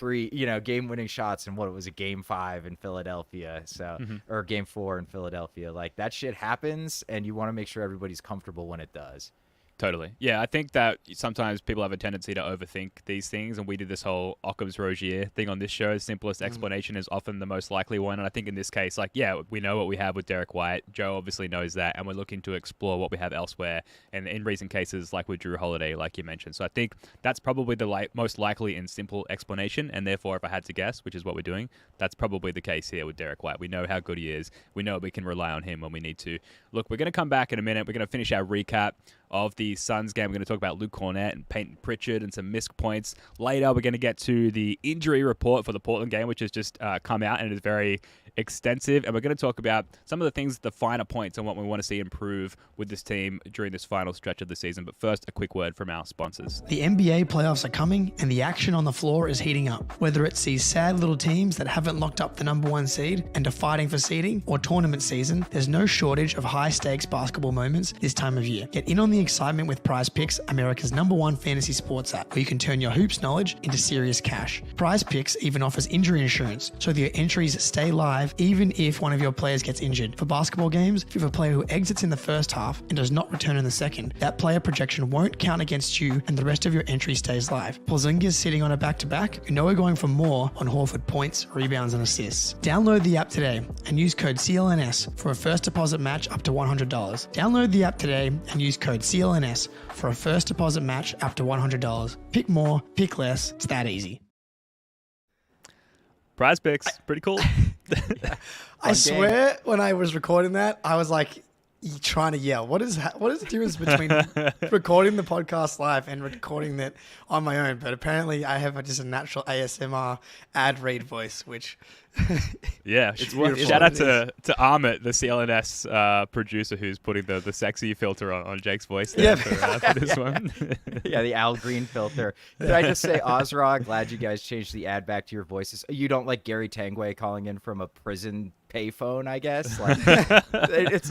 shots in what it was, a game 5 in Philadelphia, so or game 4 in Philadelphia. Like, that shit happens, and you want to make sure everybody's comfortable when it does. Totally. Yeah, I think that sometimes people have a tendency to overthink these things, and we did this whole Occam's Rozier thing on this show. The simplest explanation is often the most likely one, and I think in this case, like, yeah, we know what we have with Derek White. Joe obviously knows that, and we're looking to explore what we have elsewhere, and in recent cases, like with Drew Holiday, like you mentioned. So I think that's probably the most likely and simple explanation, and therefore, if I had to guess, which is what we're doing, that's probably the case here with Derek White. We know how good he is. We know we can rely on him when we need to. Look, we're going to come back in a minute. We're going to finish our recap of the Suns game. We're going to talk about Luke Kornet and Peyton Pritchard and some missed points. Later, we're going to get to the injury report for the Portland game, which has just come out, and it is very extensive. And we're going to talk about some of the things, the finer points, and what we want to see improve with this team during this final stretch of the season. But first, a quick word from our sponsors. The NBA playoffs are coming, and the action on the floor is heating up. Whether it's these sad little teams that haven't locked up the number 1 seed and are fighting for seeding, or tournament season, there's no shortage of high-stakes basketball moments this time of year. Get in on the excitement with Prize Picks, America's #1 fantasy sports app, where you can turn your hoops knowledge into serious cash. Prize Picks even offers injury insurance, so that your entries stay live even if one of your players gets injured. For basketball games, if you have a player who exits in the first half and does not return in the second, that player projection won't count against you, and the rest of your entry stays live. Porzingis sitting on a back-to-back, you know we're going for more on Horford points, rebounds, and assists. Download the app today and use code CLNS for a first deposit match up to $100. Download the app today and use code CLNS for a first deposit match up to $100. Pick more, pick less. It's that easy. Prize Picks, pretty cool. I swear, when I was recording that, I was like, trying to yell. What is the difference between recording the podcast live and recording that on my own? But apparently, I have just a natural ASMR ad read voice, which yeah. Shout out to Amit, the CLNS producer, who's putting the sexy filter on Jake's voice there for this one. Yeah, the Al Green filter. Did I just say, Ozrog, glad you guys changed the ad back to your voices. You don't like Gary Tanguay calling in from a prison payphone, I guess? Like, it's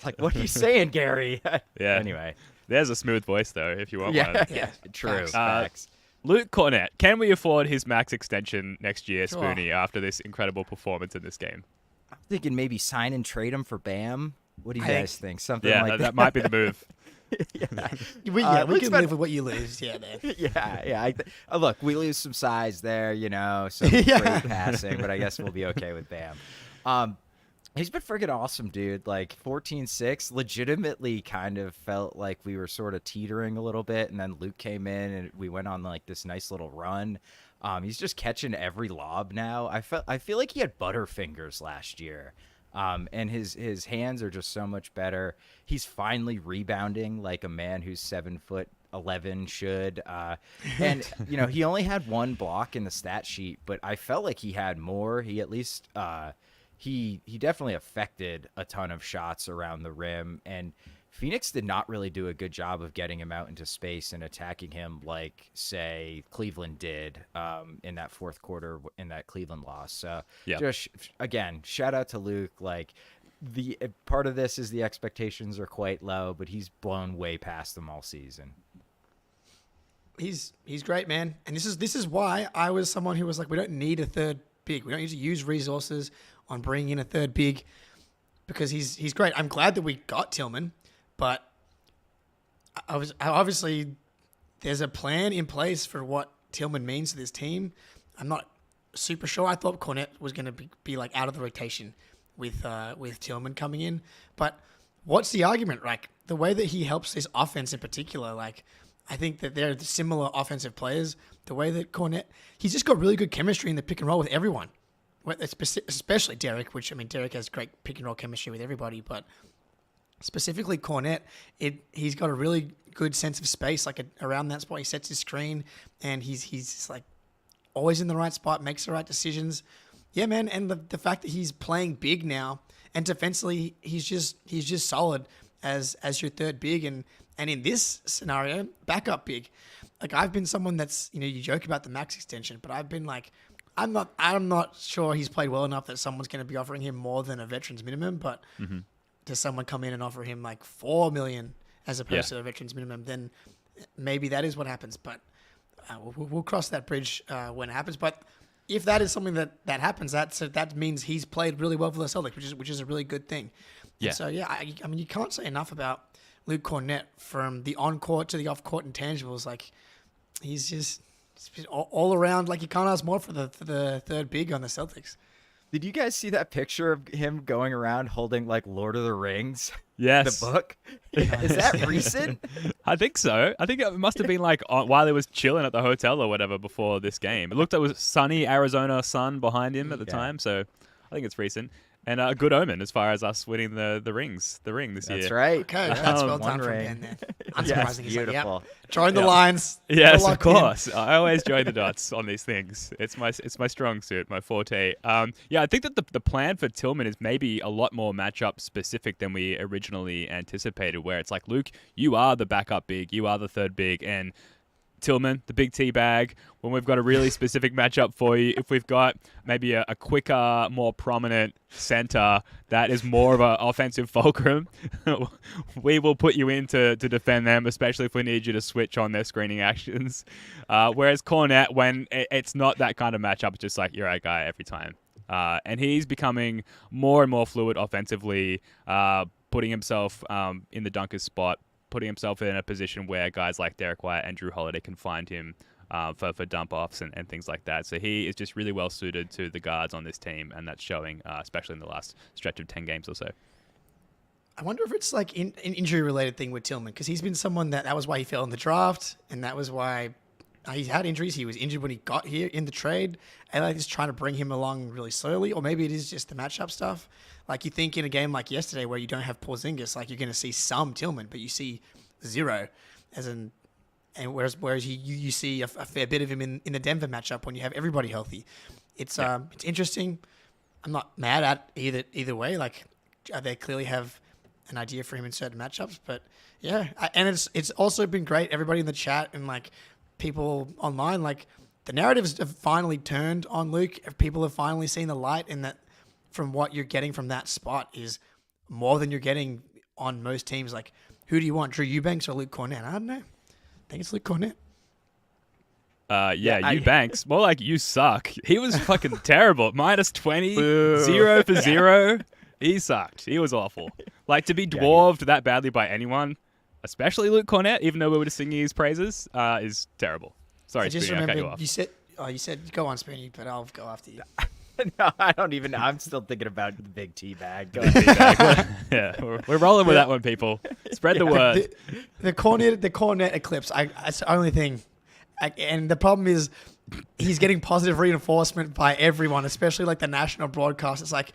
like, what are you saying, Gary? Yeah. Anyway. There's a smooth voice, though, if you want one. Yeah, true. Facts. Luke Kornet, can we afford his max extension next year, Spoonie, after this incredible performance in this game? I'm thinking maybe sign and trade him for Bam. What do you guys think? Something like that. That might be the move. We can live with what you lose. Yeah, man. Yeah. Look, we lose some size there, some great passing, but I guess we'll be okay with Bam. He's been freaking awesome, dude. Like 14-6, legitimately kind of felt like we were sort of teetering a little bit, and then Luke came in and we went on like this nice little run. He's just catching every lob now. I feel like he had butterfingers last year. And his hands are just so much better. He's finally rebounding like a man who's 7'11" should. And he only had 1 block in the stat sheet, but I felt like he had more. He at least he definitely affected a ton of shots around the rim, and Phoenix did not really do a good job of getting him out into space and attacking him like, say, Cleveland did in that fourth quarter in that Cleveland loss. So, just, again, shout out to Luke. Like, the part of this is the expectations are quite low, but he's blown way past them all season. He's great, man. And this is why I was someone who was like, we don't need a third big. We don't need to use resources on bringing in a third big, because he's great. I'm glad that we got Tillman. But obviously, there's a plan in place for what Tillman means to this team. I'm not super sure. I thought Cornet was going to be like out of the rotation with Tillman coming in. But what's the argument? Like the way that he helps this offense in particular, like I think that they're similar offensive players. The way that Cornet, he's just got really good chemistry in the pick and roll with everyone, especially Derek. Which I mean, Derek has great pick and roll chemistry with everybody, but specifically Cornet, he's got a really good sense of space, like around that spot. He sets his screen, and he's just like always in the right spot, makes the right decisions. Yeah, man, and the fact that he's playing big now, and defensively he's just solid as your third big, and in this scenario, backup big. Like I've been someone that's, you joke about the max extension, but I've been like, I'm not sure he's played well enough that someone's going to be offering him more than a veteran's minimum, but does someone come in and offer him like $4 million as opposed to a veteran's minimum, then maybe that is what happens. But we'll cross that bridge when it happens. But if that is something that happens, that means he's played really well for the Celtics, which is a really good thing. Yeah. And so I mean, you can't say enough about Luke Kornet, from the on-court to the off-court intangibles. Like he's just all around. Like you can't ask more for the third big on the Celtics. Did you guys see that picture of him going around holding like Lord of the Rings? Yes. The book? Is that recent? I think so. I think it must have been like while he was chilling at the hotel or whatever before this game. It looked like it was sunny Arizona sun behind him at the time, so I think it's recent. And a good omen as far as us winning the ring this year. That's right. Okay, that's well One done from ring. Ben there. Yes, Unsurprising. He's like, beautiful. yep. Drawing the lines. Yes, We're of locked in. course. I always join the dots on these things. It's my strong suit, my forte. I think that the plan for Tillman is maybe a lot more matchup specific than we originally anticipated, where it's like, Luke, you are the backup big, you are the third big, and Tillman, the big tea bag, when we've got a really specific matchup for you, if we've got maybe a quicker, more prominent center that is more of an offensive fulcrum, we will put you in to defend them, especially if we need you to switch on their screening actions. Whereas Cornet, when it's not that kind of matchup, it's just like, you're our guy every time. And he's becoming more and more fluid offensively, putting himself in the dunker's spot, putting himself in a position where guys like Derek White and Drew Holiday can find him for dump-offs and things like that. So he is just really well suited to the guards on this team, and that's showing, especially in the last stretch of 10 games or so. I wonder if it's like an injury-related thing with Tillman, because he's been someone that was why he fell in the draft, and that was why he's had injuries. He was injured when he got here in the trade, and like just trying to bring him along really slowly, or maybe it is just the matchup stuff. Like you think in a game like yesterday where you don't have Porzingis, like you're going to see some Tillman, but you see zero, and whereas you see a fair bit of him in the Denver matchup when you have everybody healthy. It's interesting. I'm not mad at either way. Like they clearly have an idea for him in certain matchups, but yeah, and it's also been great. Everybody in the chat and like people online, like the narratives have finally turned on Luke. People have finally seen the light, and that from what you're getting from that spot is more than you're getting on most teams. Like, who do you want, Drew Eubanks or Luke Kornet? I don't know. I think it's Luke Kornet. Eubanks. More like you suck. He was fucking terrible. -20, 0 for 0. He sucked. He was awful. Like, to be dwarfed that badly by anyone, especially Luke Kornet, even though we were singing his praises, is terrible. Sorry, I just Spoony, I cut you remembered off. you said go on, Spoony, but I'll go after you. No, I don't even know. I'm still thinking about the big tea bag. Yeah, we're rolling with that one, people. Spread the word. The Cornet eclipse. That's the only thing. And the problem is he's getting positive reinforcement by everyone, especially like the national broadcast. It's like,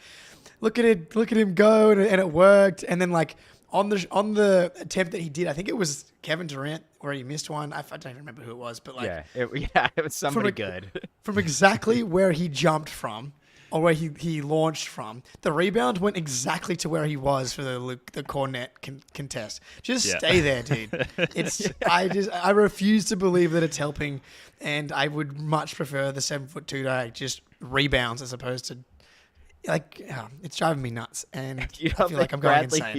look at him go, and it worked. And then like on the attempt that he did, I think it was Kevin Durant where he missed one. I don't even remember who it was, but like it was somebody good. From exactly where he jumped from, or where he launched from, the rebound went exactly to where he was for the Cornet contest. Just stay there, dude. I refuse to believe that it's helping, and I would much prefer the 7'2" guy just rebounds as opposed to. It's driving me nuts, and I feel like I'm going insane.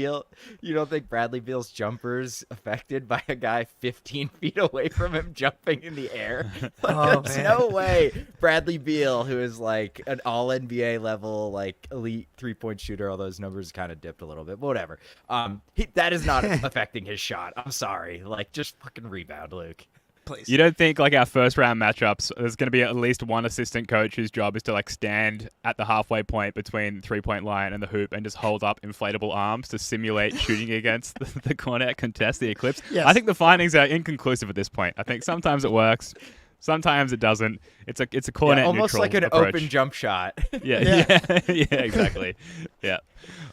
You don't think Bradley Beal's jumper's affected by a guy 15 feet away from him jumping in the air? There's no way Bradley Beal, who is like an all NBA level, like elite 3-point shooter, all those numbers kind of dipped a little bit, but whatever. That is not affecting his shot. I'm sorry. Like, just fucking rebound, Luke. please. You don't think like our first round matchups, there's going to be at least one assistant coach whose job is to like stand at the halfway point between 3-point line and the hoop and just hold up inflatable arms to simulate shooting against the Cornet contest, the Eclipse? Yes. I think the findings are inconclusive at this point. I think sometimes it works. Sometimes it doesn't. It's a Cornet almost neutral like an approach. open jump shot. Yeah, exactly. Yeah,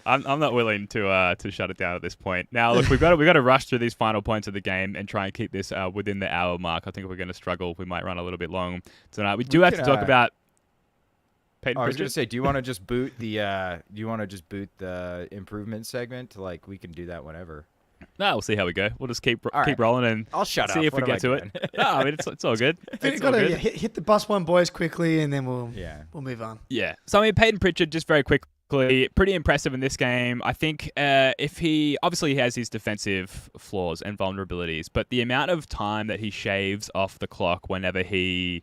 I'm not willing to shut it down at this point. Now, look, we've got to rush through these final points of the game and try and keep this within the hour mark. I think if we're going to struggle, we might run a little bit long tonight. We have to talk about Peyton I was Pritchard. going to say, do you want to just boot the improvement segment? Like, we can do that whenever. No, we'll see how we go. We'll just keep right. rolling and I'll shut see up. if What we am get I to it. doing? No, I mean it's all good. It's all Got to good. hit the bus one, boys, quickly, and then we'll move on. Yeah. So I mean, Peyton Pritchard, just very quickly, pretty impressive in this game. I think if he has his defensive flaws and vulnerabilities, but the amount of time that he shaves off the clock whenever he.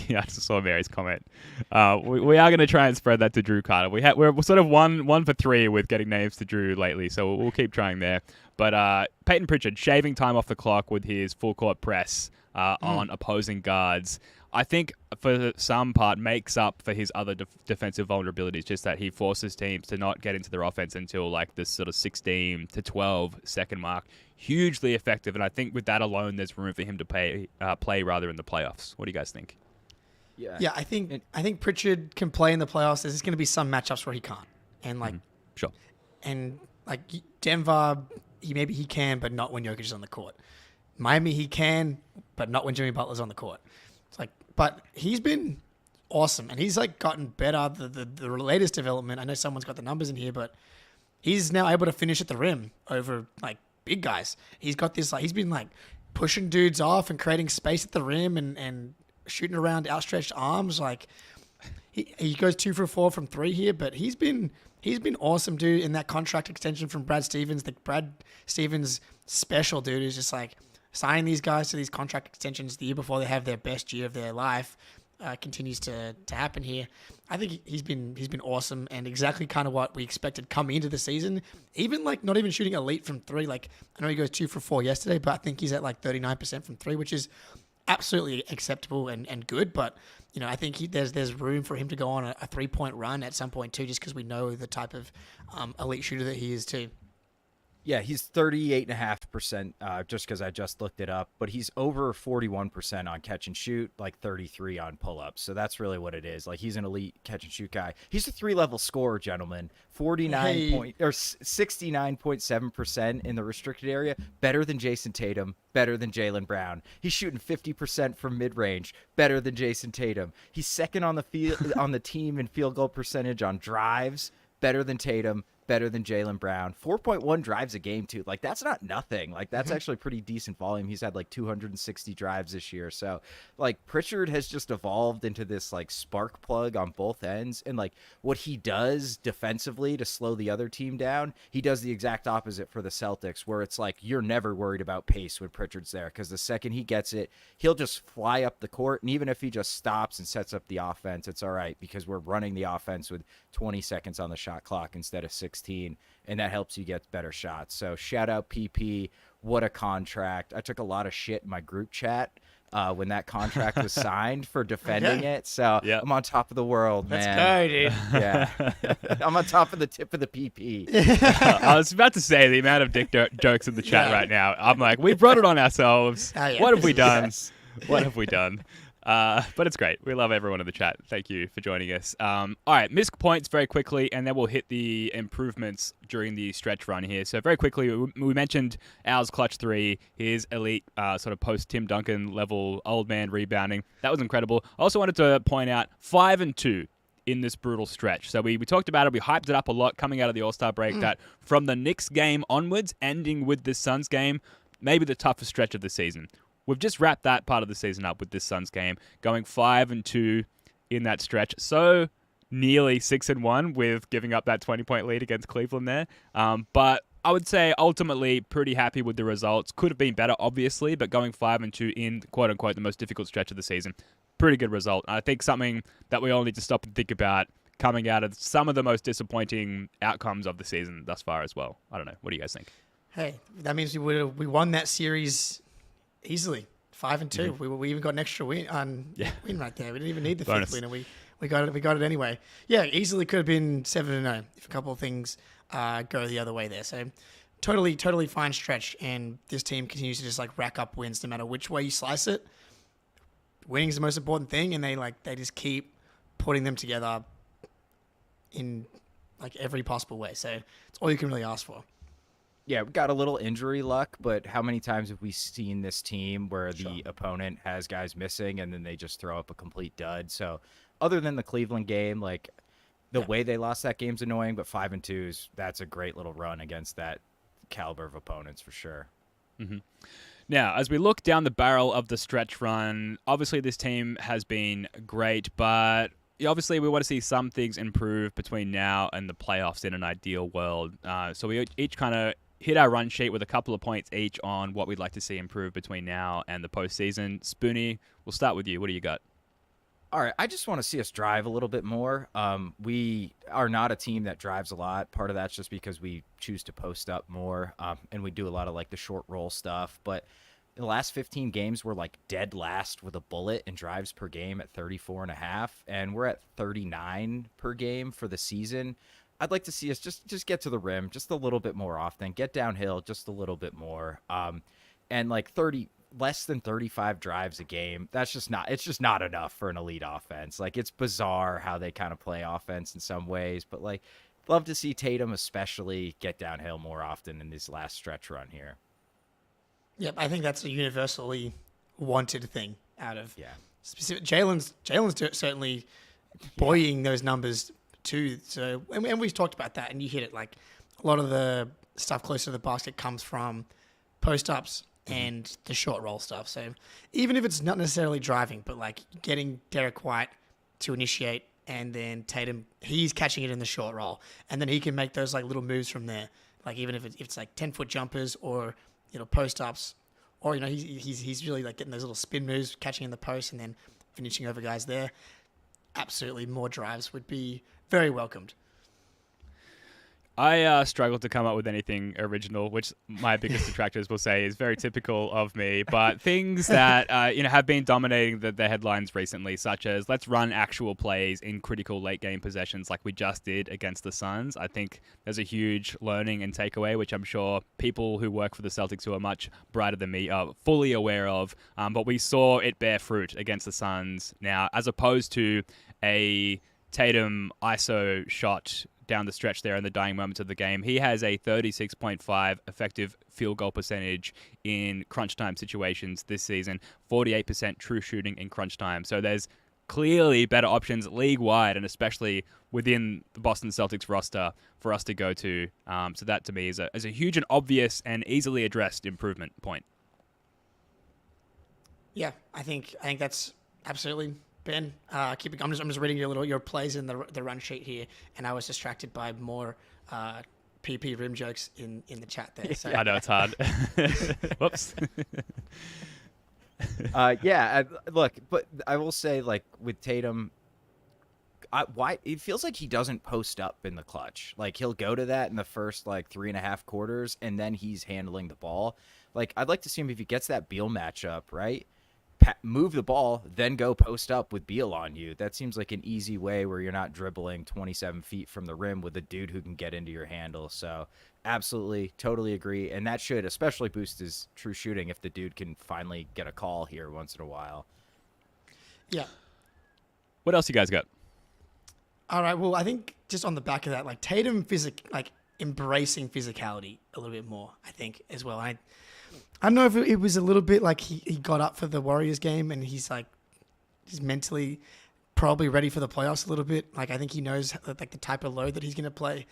Yeah, I just saw Mary's comment. We are going to try and spread that to Drew Carter. We're sort of one for three with getting names to Drew lately, so we'll keep trying there. But Peyton Pritchard shaving time off the clock with his full court press on opposing guards, I think for some part makes up for his other defensive vulnerabilities, just that he forces teams to not get into their offense until like this sort of 16 to 12 second mark. Hugely effective, and I think with that alone, there's room for him to play rather in the playoffs. What do you guys think? Yeah, I think Pritchard can play in the playoffs. There's going to be some matchups where he can't, and like Sure. and like Denver, he can, but not when Jokic is on the court. Miami, he can, but not when Jimmy Butler's on the court. It's like, but he's been awesome, and he's like gotten better. The latest development. I know someone's got the numbers in here, but he's now able to finish at the rim over like big guys. He's got this like he's been like pushing dudes off and creating space at the rim and shooting around outstretched arms. Like he goes 2 for 4 from 3 here, but he's been awesome, dude. In that contract extension from Brad Stevens, the Brad Stevens special, dude, is just like signing these guys to these contract extensions the year before they have their best year of their life. Continues to happen here. I think he's been awesome and exactly kind of what we expected coming into the season. Even like not even shooting elite from 3. Like I know he goes 2 for 4 yesterday, but I think he's at like 39% from 3, which is absolutely acceptable and good. But you know, I think there's room for him to go on a 3-point run at some point too, just because we know the type of elite shooter that he is too. Yeah, he's 38.5%, just because I just looked it up. But he's over 41% on catch and shoot, like 33 on pull-ups. So that's really what it is. Like, he's an elite catch and shoot guy. He's a 3-level scorer, gentlemen. 69.7% in the restricted area. Better than Jayson Tatum. Better than Jaylen Brown. He's shooting 50% from mid-range. Better than Jayson Tatum. He's second on the field on the team in field goal percentage on drives. Better than Tatum. Better than Jaylen Brown. 4.1 drives a game, too. Like, that's not nothing. Like, that's actually pretty decent volume. He's had, like, 260 drives this year. So, like, Pritchard has just evolved into this, like, spark plug on both ends. And, like, what he does defensively to slow the other team down, he does the exact opposite for the Celtics, where it's like you're never worried about pace when Pritchard's there, because the second he gets it, he'll just fly up the court. And even if he just stops and sets up the offense, it's all right, because we're running the offense with 20 seconds on the shot clock instead of 16, and that helps you get better shots. So shout out PP. What a contract. I took a lot of shit in my group chat when that contract was signed for defending it. So I'm on top of the world, man. Let's go, dude. Yeah. I'm on top of the tip of the PP. I was about to say the amount of dick jokes in the chat right now. I'm like, we brought it on ourselves. Oh, yeah. What have we done? Yes. What have we done? But it's great. We love everyone in the chat. Thank you for joining us. All right, missed points very quickly, and then we'll hit the improvements during the stretch run here. So very quickly, we mentioned Al's clutch 3, his elite sort of post-Tim Duncan level old man rebounding. That was incredible. I also wanted to point out 5-2 in this brutal stretch. So we talked about it. We hyped it up a lot coming out of the All-Star break that from the Knicks game onwards, ending with this Suns game, maybe the toughest stretch of the season. We've just wrapped that part of the season up with this Suns game, going 5-2 in that stretch. So nearly 6-1 with giving up that 20-point lead against Cleveland there. But I would say ultimately pretty happy with the results. Could have been better, obviously, but going 5-2 in quote-unquote the most difficult stretch of the season, pretty good result. I think something that we all need to stop and think about coming out of some of the most disappointing outcomes of the season thus far as well. I don't know. What do you guys think? Hey, that means we won that series easily, 5-2. We even got an extra win win right there. We didn't even need the Bonus. fifth winner. We got it anyway. Yeah, easily could have been 7-0 if a couple of things go the other way there. So totally fine stretch, and this team continues to just like rack up wins no matter which way you slice it. Winning is the most important thing, and they just keep putting them together in like every possible way. So it's all you can really ask for. Yeah, we got a little injury luck, but how many times have we seen this team where the opponent has guys missing and then they just throw up a complete dud? So other than the Cleveland game, like the way they lost that game's annoying, but 5-2 that's a great little run against that caliber of opponents for sure. Mm-hmm. Now, as we look down the barrel of the stretch run, obviously this team has been great, but obviously we want to see some things improve between now and the playoffs in an ideal world. So we each kind of hit our run sheet with a couple of points each on what we'd like to see improve between now and the postseason. Spoonie, we'll start with you. What do you got? All right, I just want to see us drive a little bit more. We are not a team that drives a lot. Part of that's just because we choose to post up more, and we do a lot of like the short roll stuff. But in the last 15 games, we're like dead last with a bullet in drives per game at 34.5, and we're at 39 per game for the season. I'd like to see us just get to the rim just a little bit more often, get downhill just a little bit more, and like less than 35 drives a game. It's just not enough for an elite offense. Like, it's bizarre how they kind of play offense in some ways, but like, love to see Tatum especially get downhill more often in this last stretch run here. Yep, I think that's a universally wanted thing out of specific. Jaylen's certainly buoying those numbers too. So, and we've talked about that, and you hit it. Like, a lot of the stuff closer to the basket comes from post ups and the short roll stuff. So even if it's not necessarily driving, but like getting Derek White to initiate, and then Tatum, he's catching it in the short roll, and then he can make those like little moves from there. Like, even if it's like 10-foot jumpers or post ups, or he's really like getting those little spin moves, catching in the post, and then finishing over guys there. Absolutely, more drives would be very welcomed. I struggled to come up with anything original, which my biggest detractors will say is very typical of me. But things that have been dominating the headlines recently, such as let's run actual plays in critical late game possessions, like we just did against the Suns. I think there's a huge learning and takeaway, which I'm sure people who work for the Celtics who are much brighter than me are fully aware of. But we saw it bear fruit against the Suns now, as opposed to a Tatum ISO shot down the stretch there in the dying moments of the game. He has a 36.5 effective field goal percentage in crunch time situations this season, 48% true shooting in crunch time. So there's clearly better options league-wide, and especially within the Boston Celtics roster for us to go to. So that to me is a huge and obvious and easily addressed improvement point. Yeah, I think that's absolutely Ben. I'm just reading your plays in the run sheet here, and I was distracted by more PP rim jokes in the chat there. So. I know it's hard. Whoops. Look, but I will say, like, with Tatum, why it feels like he doesn't post up in the clutch. Like, he'll go to that in the first like 3.5 quarters, and then he's handling the ball. Like, I'd like to see him, if he gets that Beal matchup right, move the ball, then go post up with Beal on you. That seems like an easy way where you're not dribbling 27 feet from the rim with a dude who can get into your handle. So absolutely, totally agree. And that should especially boost his true shooting if the dude can finally get a call here once in a while. Yeah. What else you guys got? All right. Well, I think just on the back of that, like Tatum embracing physicality a little bit more, I think, as well. I don't know if it was a little bit like he got up for the Warriors game and he's mentally probably ready for the playoffs a little bit. Like, I think he knows like the type of load that he's going to play.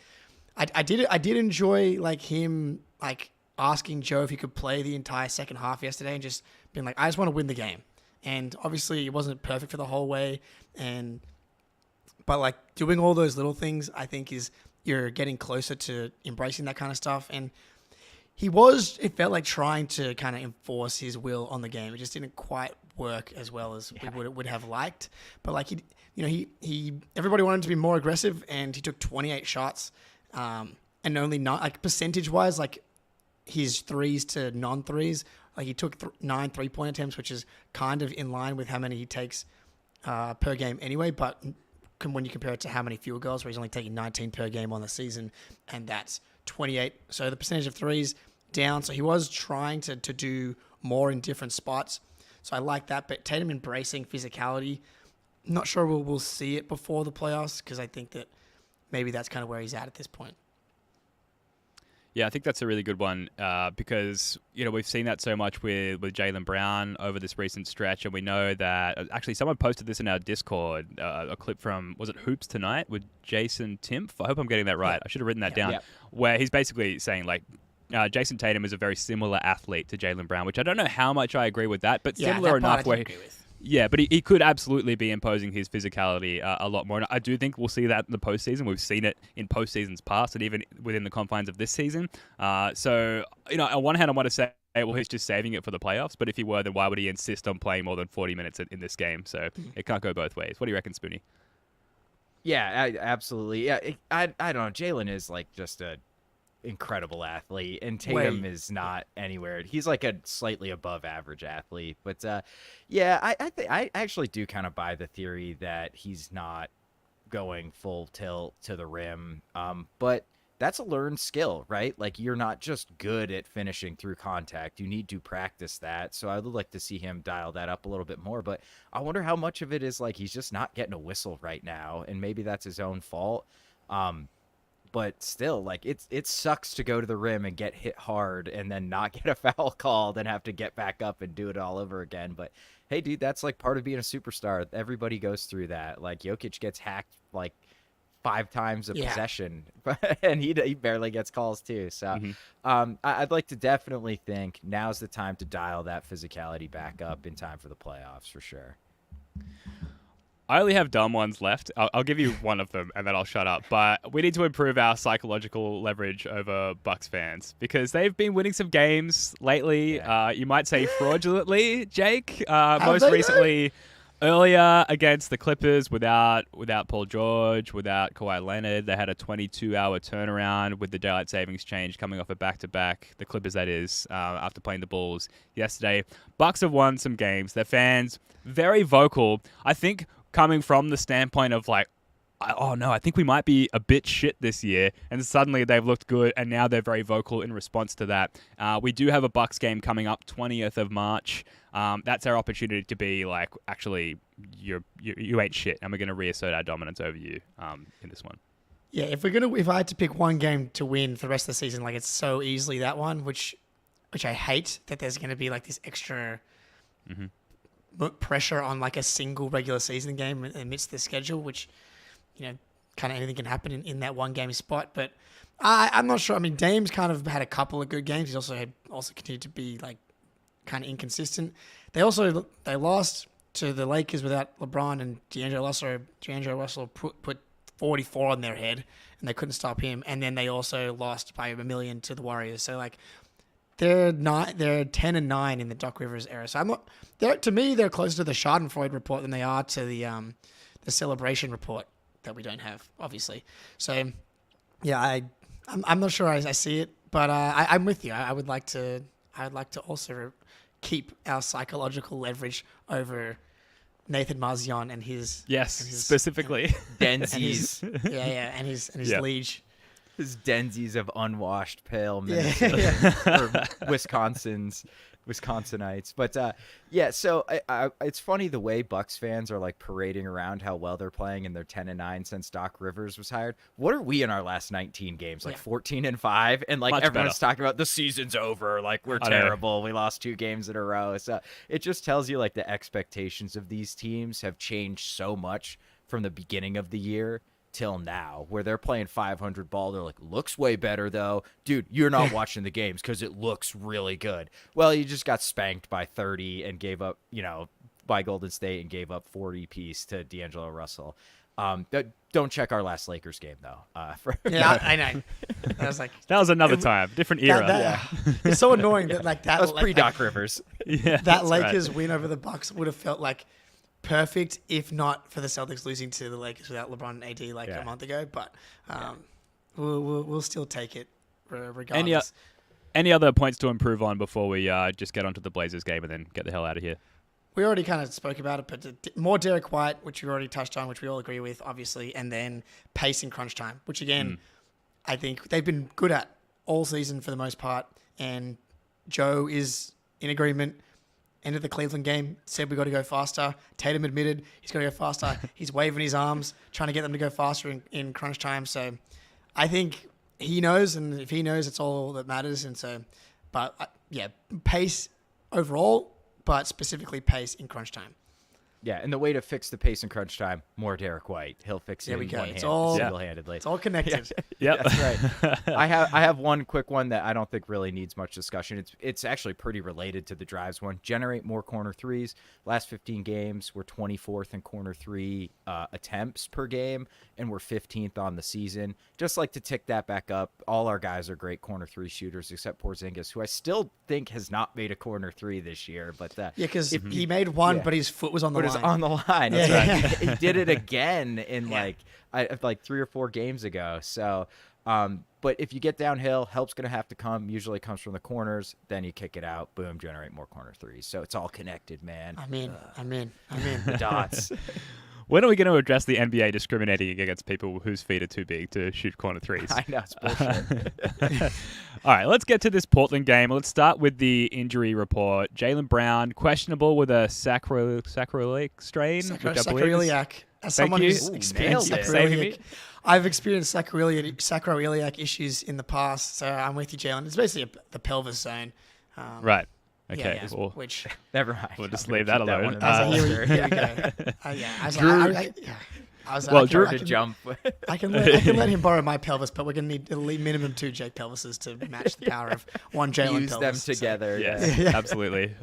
I did enjoy like him like asking Joe if he could play the entire second half yesterday and just being like, I just want to win the game. And obviously it wasn't perfect for the whole way, but like doing all those little things, I think you're getting closer to embracing that kind of stuff. And it felt like trying to kind of enforce his will on the game. It just didn't quite work as well as we would have liked. But like everybody wanted to be more aggressive, and he took 28 shots, and only not like percentage wise, like his threes to non-threes Like he took 9 3-point attempts, which is kind of in line with how many he takes per game anyway. But when you compare it to how many field goals, where he's only taking 19 per game on the season, and that's 28. So the percentage of threes down. So he was trying to do more in different spots. So I like that. But Tatum embracing physicality, not sure we'll see it before the playoffs, because I think that maybe that's kind of where he's at this point. Yeah, I think that's a really good one because, we've seen that so much with Jaylen Brown over this recent stretch, and we know that actually someone posted this in our Discord, a clip from, was it Hoops Tonight with Jayson Tatum? I hope I'm getting that right. I should have written that down, where he's basically saying, like, Jayson Tatum is a very similar athlete to Jaylen Brown, which I don't know how much I agree with that, but similar enough where yeah, but he could absolutely be imposing his physicality a lot more. And I do think we'll see that in the postseason. We've seen it in postseasons past and even within the confines of this season. So, on one hand, I want to say, well, he's just saving it for the playoffs. But if he were, then why would he insist on playing more than 40 minutes in this game? So it can't go both ways. What do you reckon, Spoonie? Yeah, absolutely. Yeah, I don't know. Jaylen is like just a incredible athlete, and Tatum is not anywhere. He's like a slightly above average athlete, but I actually do kind of buy the theory that he's not going full tilt to the rim, but that's a learned skill, right? Like, you're not just good at finishing through contact. You need to practice that. So I would like to see him dial that up a little bit more, but I wonder how much of it is like he's just not getting a whistle right now, and maybe that's his own fault. But still, like, it sucks to go to the rim and get hit hard and then not get a foul called and have to get back up and do it all over again. But hey, dude, that's like part of being a superstar. Everybody goes through that. Like, Jokic gets hacked like 5 times a possession, and he barely gets calls too. So I'd like to definitely think now's the time to dial that physicality back up in time for the playoffs for sure. I only have dumb ones left. I'll give you one of them and then I'll shut up. But we need to improve our psychological leverage over Bucks fans because they've been winning some games lately. Yeah. You might say fraudulently, Jake. Most recently, earlier against the Clippers without Paul George, without Kawhi Leonard. They had a 22-hour turnaround with the daylight savings change coming off a back-to-back. The Clippers, that is, after playing the Bulls yesterday. Bucks have won some games. Their fans very vocal. I think coming from the standpoint of like, oh no, I think we might be a bit shit this year. And suddenly they've looked good, and now they're very vocal in response to that. We do have a Bucks game coming up 20th of March. That's our opportunity to be like, actually, you ain't shit, and we're going to reassert our dominance over you in this one. Yeah, if I had to pick one game to win for the rest of the season, like, it's so easily that one, which I hate that there's going to be like this extra pressure on like a single regular season game amidst the schedule, which, kind of anything can happen in that one game spot. But I'm not sure. I mean, Dame's kind of had a couple of good games. He's also continued to be like kind of inconsistent. They lost to the Lakers without LeBron, and D'Angelo Russell put 44 on their head, and they couldn't stop him. And then they also lost by 1 million to the Warriors. So like, they're 10-9 in the Doc Rivers era. So to me, they're closer to the Schadenfreude report than they are to the celebration report that we don't have, obviously. So yeah, I'm not sure I see it, but I'm with you. I would like to also keep our psychological leverage over Nathan Marzion and his specifically Denzies. And his liege. His Denzies of unwashed pale minutes or Wisconsinites. But so it's funny the way Bucks fans are like parading around how well they're playing, and they're 10-9 since Doc Rivers was hired. What are we in our last 19 games? Like 14-5, and like much everyone's better. talking about the season's over, like we're terrible. We lost 2 games in a row. So it just tells you like the expectations of these teams have changed so much from the beginning of the year till now, where they're playing 500 ball. They're like, looks way better though. Dude, you're not watching the games because it looks really good. Well, you just got spanked by 30 and gave up, by Golden State, and gave up 40 piece to D'Angelo Russell. Don't check our last Lakers game though. I know. I was like, that was another time, different era. It's so annoying that like that was pre-Doc Rivers. That Lakers win over the Bucks would have felt like perfect, if not for the Celtics losing to the Lakers without LeBron and AD a month ago. But we'll still take it regardless. Any other points to improve on before we just get onto the Blazers game and then get the hell out of here? We already kind of spoke about it, but more Derek White, which we already touched on, which we all agree with, obviously, and then pace in crunch time, which again, I think they've been good at all season for the most part. And Joe is in agreement. End of the Cleveland game, said we got to go faster. Tatum admitted he's got to go faster. He's waving his arms, trying to get them to go faster in crunch time. So I think he knows, and if he knows, it's all that matters. And so, but yeah, pace overall, but specifically pace in crunch time. Yeah, and the way to fix the pace in crunch time, more Derek White. He'll fix it There we in go. one It's hand, all- single-handedly. It's all connected. Yep. That's right. I have one quick one that I don't think really needs much discussion. It's actually pretty related to the drives one. Generate more corner threes. Last 15 games, we're 24th in corner three attempts per game, and we're 15th on the season. Just like to tick that back up. All our guys are great corner three shooters, except Porzingis, who I still think has not made a corner three this year. But Yeah, because he made one, but his foot was on the But line. it's on the line. Yeah. That's right. He did it again in Yeah. like 3 or 4 games ago. So, but if you get downhill, help's going to have to come. Usually comes from the corners. Then you kick it out. Boom, generate more corner threes. So it's all connected, man. I'm in. The dots. When are we going to address the NBA discriminating against people whose feet are too big to shoot corner threes? I know, it's bullshit. All right, let's get to this Portland game. Let's start with the injury report. Jaylen Brown, questionable with a sacroiliac strain. which I believe is- Sacroiliac. As someone you. who's Ooh, experienced nailed it. Saving sacroiliac, me. I've experienced sacroiliac issues in the past, so I'm with you, Jaylen. It's basically the pelvis zone. Right. Yeah, Okay. yeah, Well, which Never mind. We'll just I'm gonna leave that keep alone. one in Uh, my here, holster. we go. Yeah, I was Drew- like, I was like, Well, I Drew- can, To jump. I can let him borrow my pelvis, but we're going to need at least minimum 2 Jake pelvises to match the power of one Jaylen Use them pelvis. So- together. yes, Yeah. absolutely.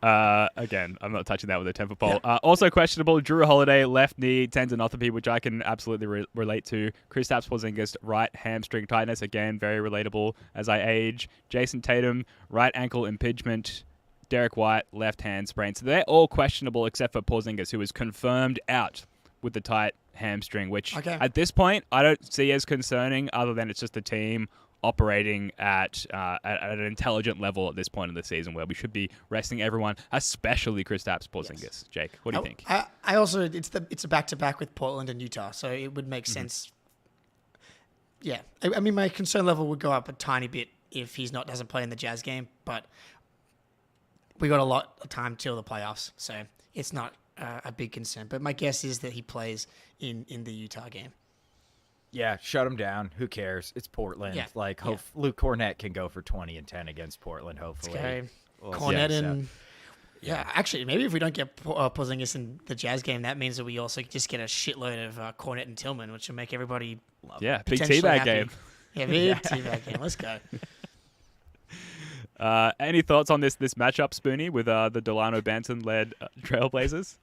Again, I'm not touching that with a 10-foot pole. Also questionable, Drew Holiday, left knee tendinopathy, which I can absolutely relate to. Kristaps Porzingis, right hamstring tightness, again, very relatable as I age. Jayson Tatum, right ankle impingement. Derek White, left hand sprain. So they're all questionable except for Porzingis, who is confirmed out with the tight hamstring, which at this point I don't see as concerning, other than it's just the team operating at an intelligent level at this point in the season where we should be resting everyone, especially Kristaps Porzingis. Yes. Jake, what do you think? I also it's a back-to-back with Portland and Utah, so it would make sense. Yeah, I mean my concern level would go up a tiny bit if he's doesn't play in the Jazz game, but we got a lot of time till the playoffs, so it's not a big concern. But my guess is that he plays in the Utah game. Yeah, shut him down. Who cares? It's Portland. Yeah. Like, Yeah. Luke Kornet can go for 20 and 10 against Portland, hopefully. Okay, We'll Cornet see. and actually, maybe if we don't get Porzingis in the Jazz game, that means that we also just get a shitload of Cornet and Tillman, which will make everybody Yeah, big potentially teabag happy. game. Yeah, big teabag game. Let's go. Any thoughts on this matchup, Spoonie, with the Delano Banton-led Trailblazers?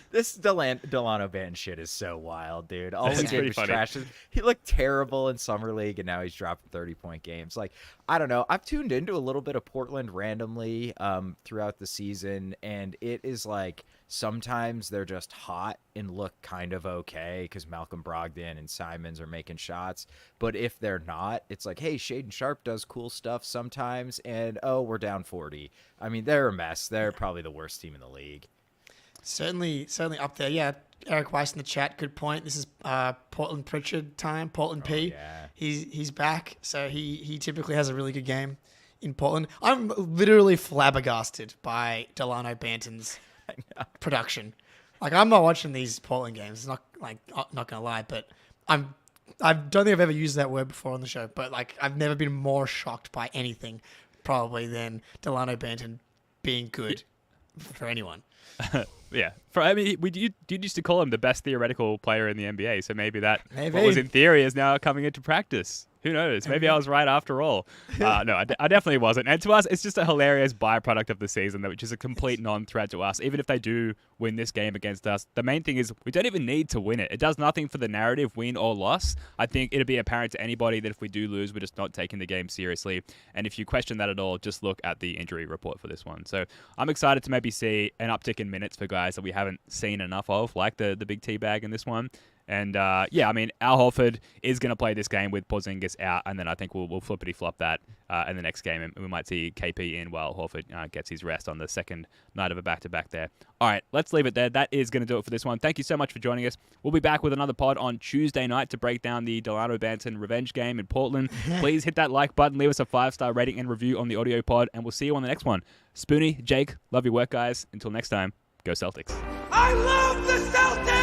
This Delano Band shit is so wild, dude. All It's he pretty did was funny. trash. He looked terrible in Summer League, and now he's dropping 30-point games. Like, I don't know. I've tuned into a little bit of Portland randomly throughout the season, and it is like sometimes they're just hot and look kind of okay because Malcolm Brogdon and Simons are making shots. But if they're not, it's like, hey, Shaden Sharp does cool stuff sometimes, and oh, we're down 40. I mean, they're a mess. They're probably the worst team in the league. Certainly up there. Yeah, Eric Weiss in the chat. Good point. This is Portland Pritchard time. Portland P. yeah. He's back, so he typically has a really good game in Portland. I'm literally flabbergasted by Delano Banton's production. Like, I'm not watching these Portland games. It's not gonna lie, but I don't think I've ever used that word before on the show. But like, I've never been more shocked by anything probably than Delano Banton being good for anyone. Yeah. We did used to call him the best theoretical player in the NBA, so maybe that Maybe. what was in theory is now coming into practice. Who knows? Maybe I was right after all. No, I definitely wasn't. And to us, it's just a hilarious byproduct of the season, which is a complete non-threat to us. Even if they do win this game against us, the main thing is we don't even need to win it. It does nothing for the narrative, win or loss. I think it'll be apparent to anybody that if we do lose, we're just not taking the game seriously. And if you question that at all, just look at the injury report for this one. So I'm excited to maybe see an uptick in minutes for guys that we haven't seen enough of, like the big teabag in this one. And yeah, I mean, Al Horford is going to play this game with Porzingis out, and then I think we'll flippity flop that in the next game, and we might see KP in while Horford gets his rest on the second night of a back-to-back there. All right, let's leave it there. That is going to do it for this one. Thank you so much for joining us. We'll be back with another pod on Tuesday night to break down the Delano Banton revenge game in Portland. Please hit that like button, leave us a 5-star rating and review on the audio pod, and we'll see you on the next one. Spoonie, Jake, love your work, guys. Until next time, go Celtics. I love the Celtics!